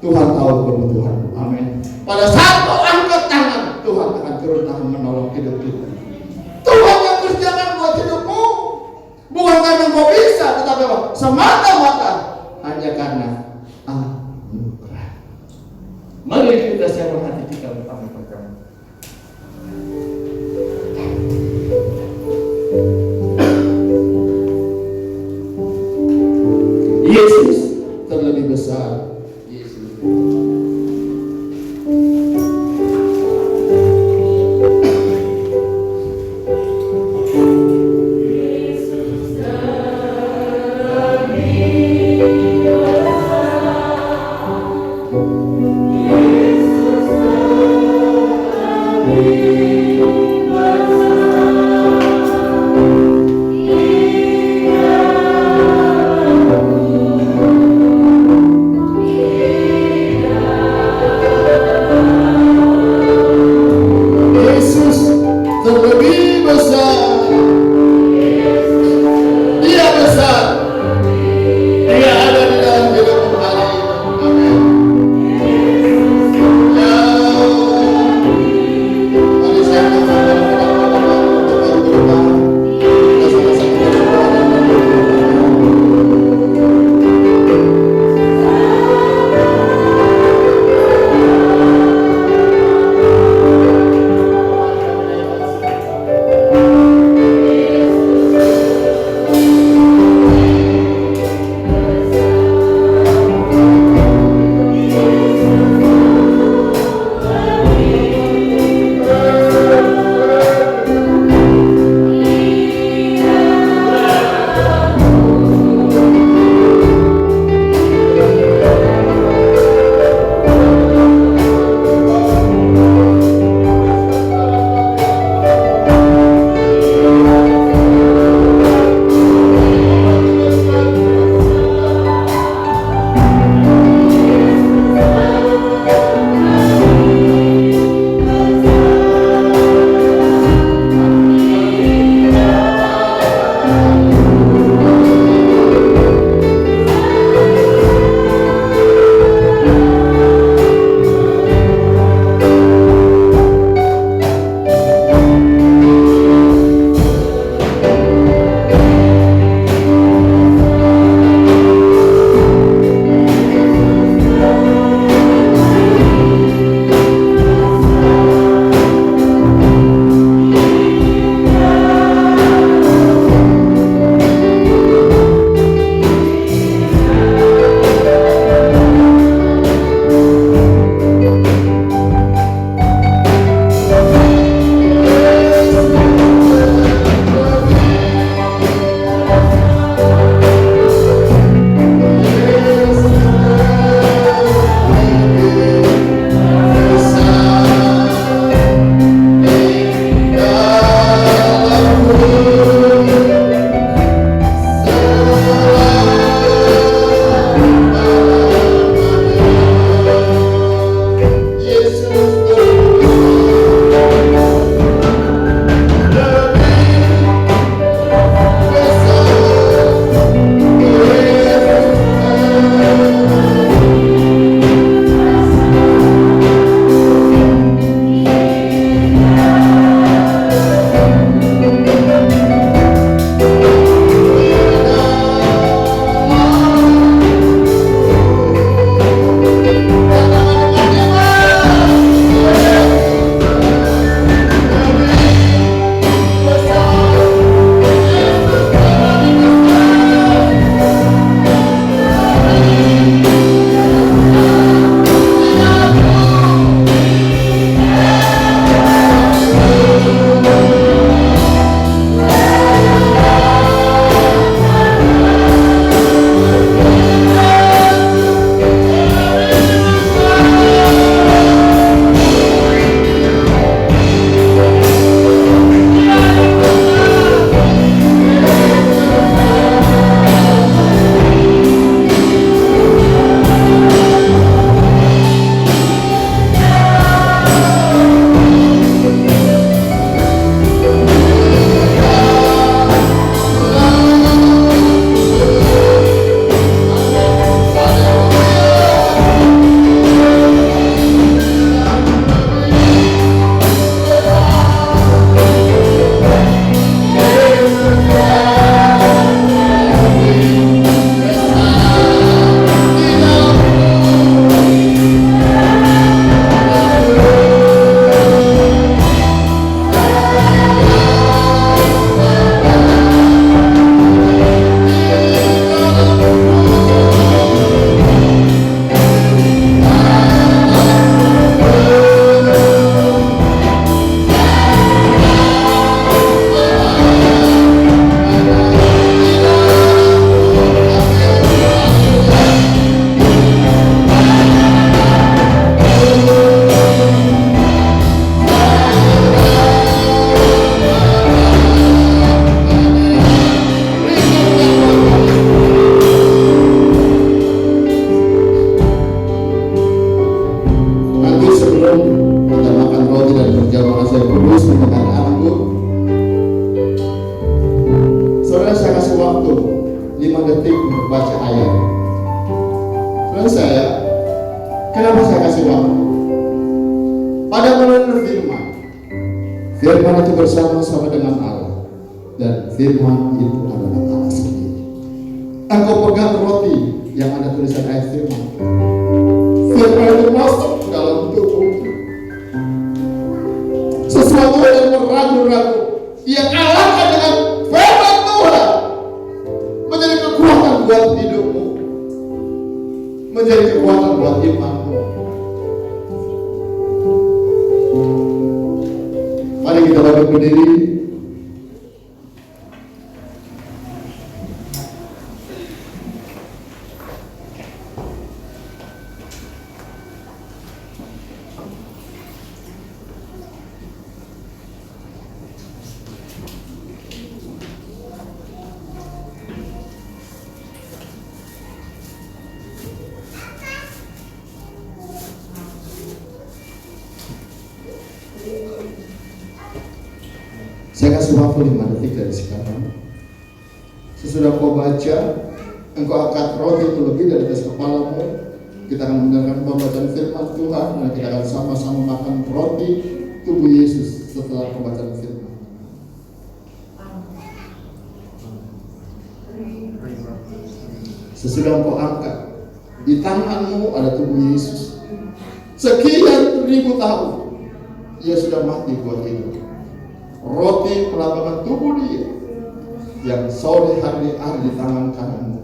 Tuhan tahu kebutuhanmu. Amin. Pada saat kau angkat tangan, Tuhan akan turun tangan menolong hidup kita. Tuhan yang kerjakan buat hidupmu. Bukan karena kau bisa, tetapi apa? Semata-mata hanya karena anugerah. Mari kita siapkan hati kita untuk kami pertama. Yesus terlebih besar. Yesus. Firman itu bersama-sama dengan Allah, dan firman itu adalah Allah sendiri. Engkau pegang roti yang ada tulisan ayat firman. Firman itu masuk dalam tubuh. Sesuatu yang meragu-ragu, ia kalahkan dengan firman Tuhan, menjadi kekuatan buat hidupmu, menjadi kekuatan buat imanmu. Mari kita bangkit berdiri. Saya kasih waktu 5 detik dari sekarang. Sesudah kau baca, engkau angkat roti itu lebih dari atas kepalamu. Kita akan mendengarkan pembacaan firman Tuhan, dan kita akan sama-sama makan roti tubuh Yesus setelah pembacaan firman. Sesudah engkau angkat, di tanganmu ada tubuh Yesus. Sekian ribu tahun ia sudah mati buat hidup. Roti melambangkan tubuh dia yang sore hari ada di tangan kananmu.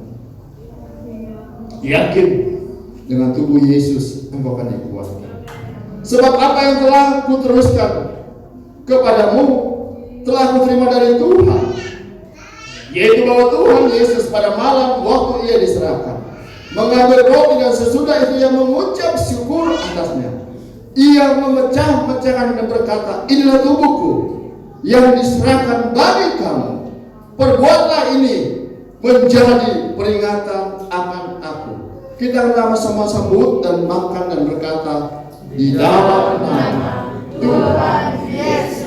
Yakin dengan tubuh Yesus engkau akan dikuatkan. Sebab apa yang telah kuteruskan kepadamu telah kuterima dari Tuhan, yaitu bahwa Tuhan Yesus pada malam waktu ia diserahkan mengambil roti, dan sesudah itu ia mengucap syukur atasnya. Ia memecah-mecahkan dan berkata, inilah tubuhku yang diserahkan bagi kamu. Perbuatlah ini menjadi peringatan akan aku. Kita sama-sama sambut dan makan dan berkata, di dalam nama Tuhan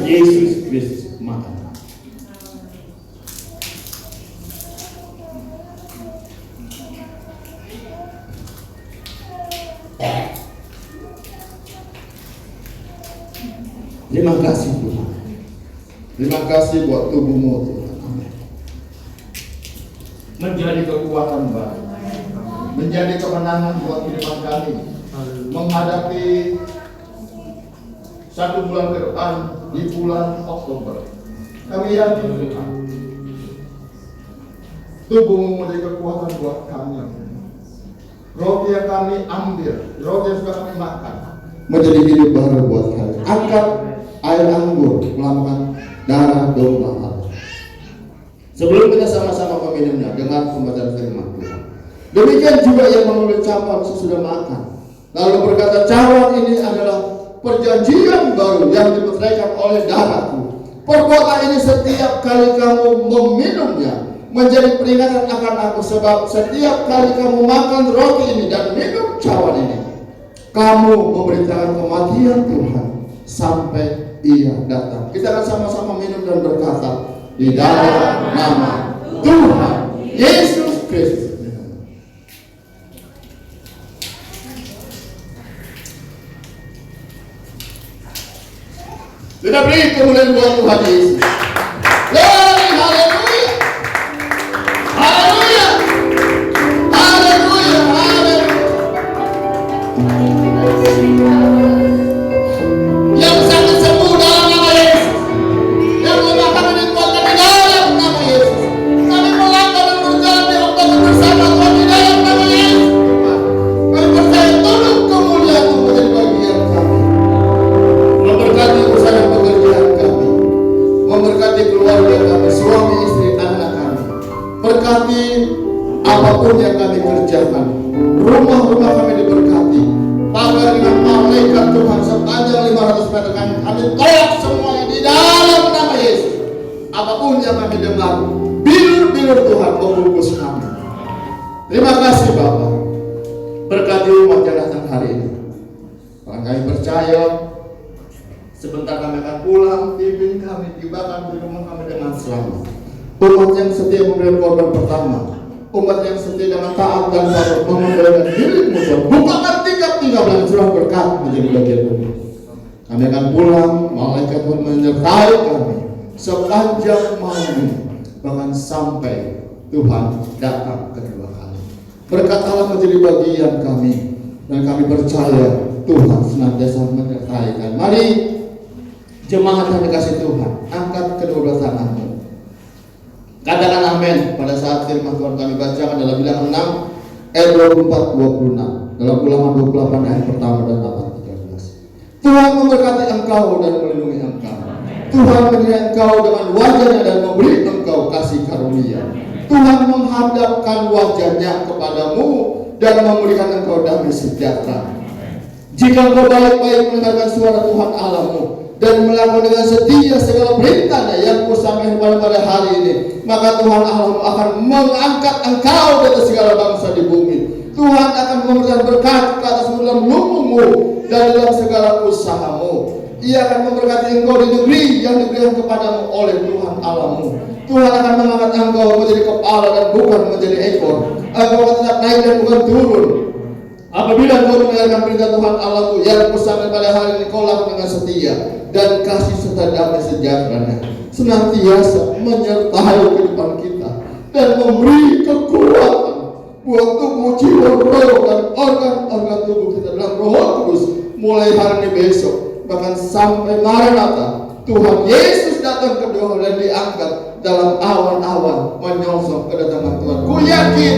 Yesus Kristus. Makan. Terima kasih Tuhan. Terima kasih buat tubuhmu Tuhan. Amin. Menjadi kekuatan baru, menjadi kemenangan buat kehidupan kami menghadapi 1 bulan ke depan di bulan Oktober. Kami yakin Tuhan, tubuhmu menjadi kekuatan buat kami. Roti yang kami ambil, roti yang sudah kami makan, menjadi hidup baru buat kami. Angkat air anggur melambangkan darah domba Allah. Sebelum kita sama-sama meminumnya dengan pembacaan firman Tuhan, demikian juga yang mengambil cawan sesudah makan, lalu berkata, cawan ini adalah perjanjian baru yang dimeteraikan oleh darahku. Perbuatlah ini setiap kali kamu meminumnya menjadi peringatan akan aku. Sebab setiap kali kamu makan roti ini dan minum cawan ini, kamu memberitakan kematian Tuhan sampai ia datang. Kita akan sama-sama minum dan berkata, di dalam nama Tuhan Yesus Kristus. Kita beri kemuliaan buat Tuhan Yesus. Glory, haleluya. Haleluya. Haleluya. Haleluya. Yang sangat sembuh dalam nama Yesus, yang lemah kami dikuatkan di dalam nama Yesus. Kami melangkah dan berjalan di waktu bersama Tuhan di dalam nama Yesus. Kami percaya turun kemuliaan-Mu menjadi bagian kami, memberkati usaha dan pekerjaan kami, memberkati keluarga kami, suami istri anak kami, berkati apapun yang kami kerjakan. Rumah-rumah kami diberkati, pagar dengan malaikat Tuhan sepanjang 500 meter kami tolak semuanya di dalam nama Yesus. Apapun yang kami dengar, bilur-bilur Tuhan membungkus kami. Terima kasih Bapa, berkati umat yang datang hari ini. Kalau kami percaya, sebentar kami akan pulang, pimpin kami, tibakan di rumah kami dengan selamat. Umat yang setia memberi korban pertama, umat yang setia dengan taat dan sabar mengembalikan dirimu Tuhan. Bukakan tingkap-tingkap dan curah berkat menjadi bagian umat. Kami akan pulang malaikat Tuhan menyertai kami sepanjang malam, bahkan sampai Tuhan datang kedua kali. Berkat Allah menjadi bagian kami, dan kami percaya Tuhan senantiasa menyertai kami. Mari jemaat yang dikasih Tuhan, angkat kedua tanganmu, katakan amin pada saat firman Tuhan kami bacakan dalam Bilangan 6 ayat 24-26, dalam Ulangan 28 ayat pertama dan 8-13. Tuhan memberkati engkau dan melindungi engkau. Tuhan menilai engkau dengan wajahnya dan memberi engkau kasih karunia. Tuhan menghadapkan wajahnya kepadamu dan memberikan engkau damai sejahtera. Jika engkau baik-baik mendengarkan suara Tuhan Allahmu dan melakukan dengan setia segala perintahnya yang kusampaikan pada hari ini, maka Tuhan Allahmu akan mengangkat engkau dari segala bangsa di bumi. Tuhan akan memberikan berkat ke atasmu dalam lumbungmu dan dalam segala usahamu. Ia akan memberkati engkau di negeri yang diberikan kepadamu oleh Tuhan Allahmu. Tuhan akan mengangkat engkau menjadi kepala dan bukan menjadi ekor. Engkau akan tetap naik dan bukan turun. Apabila engkau mendengarkan perintah Tuhan Allahmu yang kusampaikan pada hari ini, kau lakukan dengan setia dan kasih serta damai sejahteranya senantiasa menyertai kehidupan kita dan memberi kekuatan buat tubuh, jiwa, roh dan organ-organ tubuh kita dalam Roh Kudus mulai hari ini besok, bahkan sampai Maranatha Tuhan Yesus datang kedua dan diangkat dalam awan-awan menyongsong kedatangan Tuhan. Ku yakin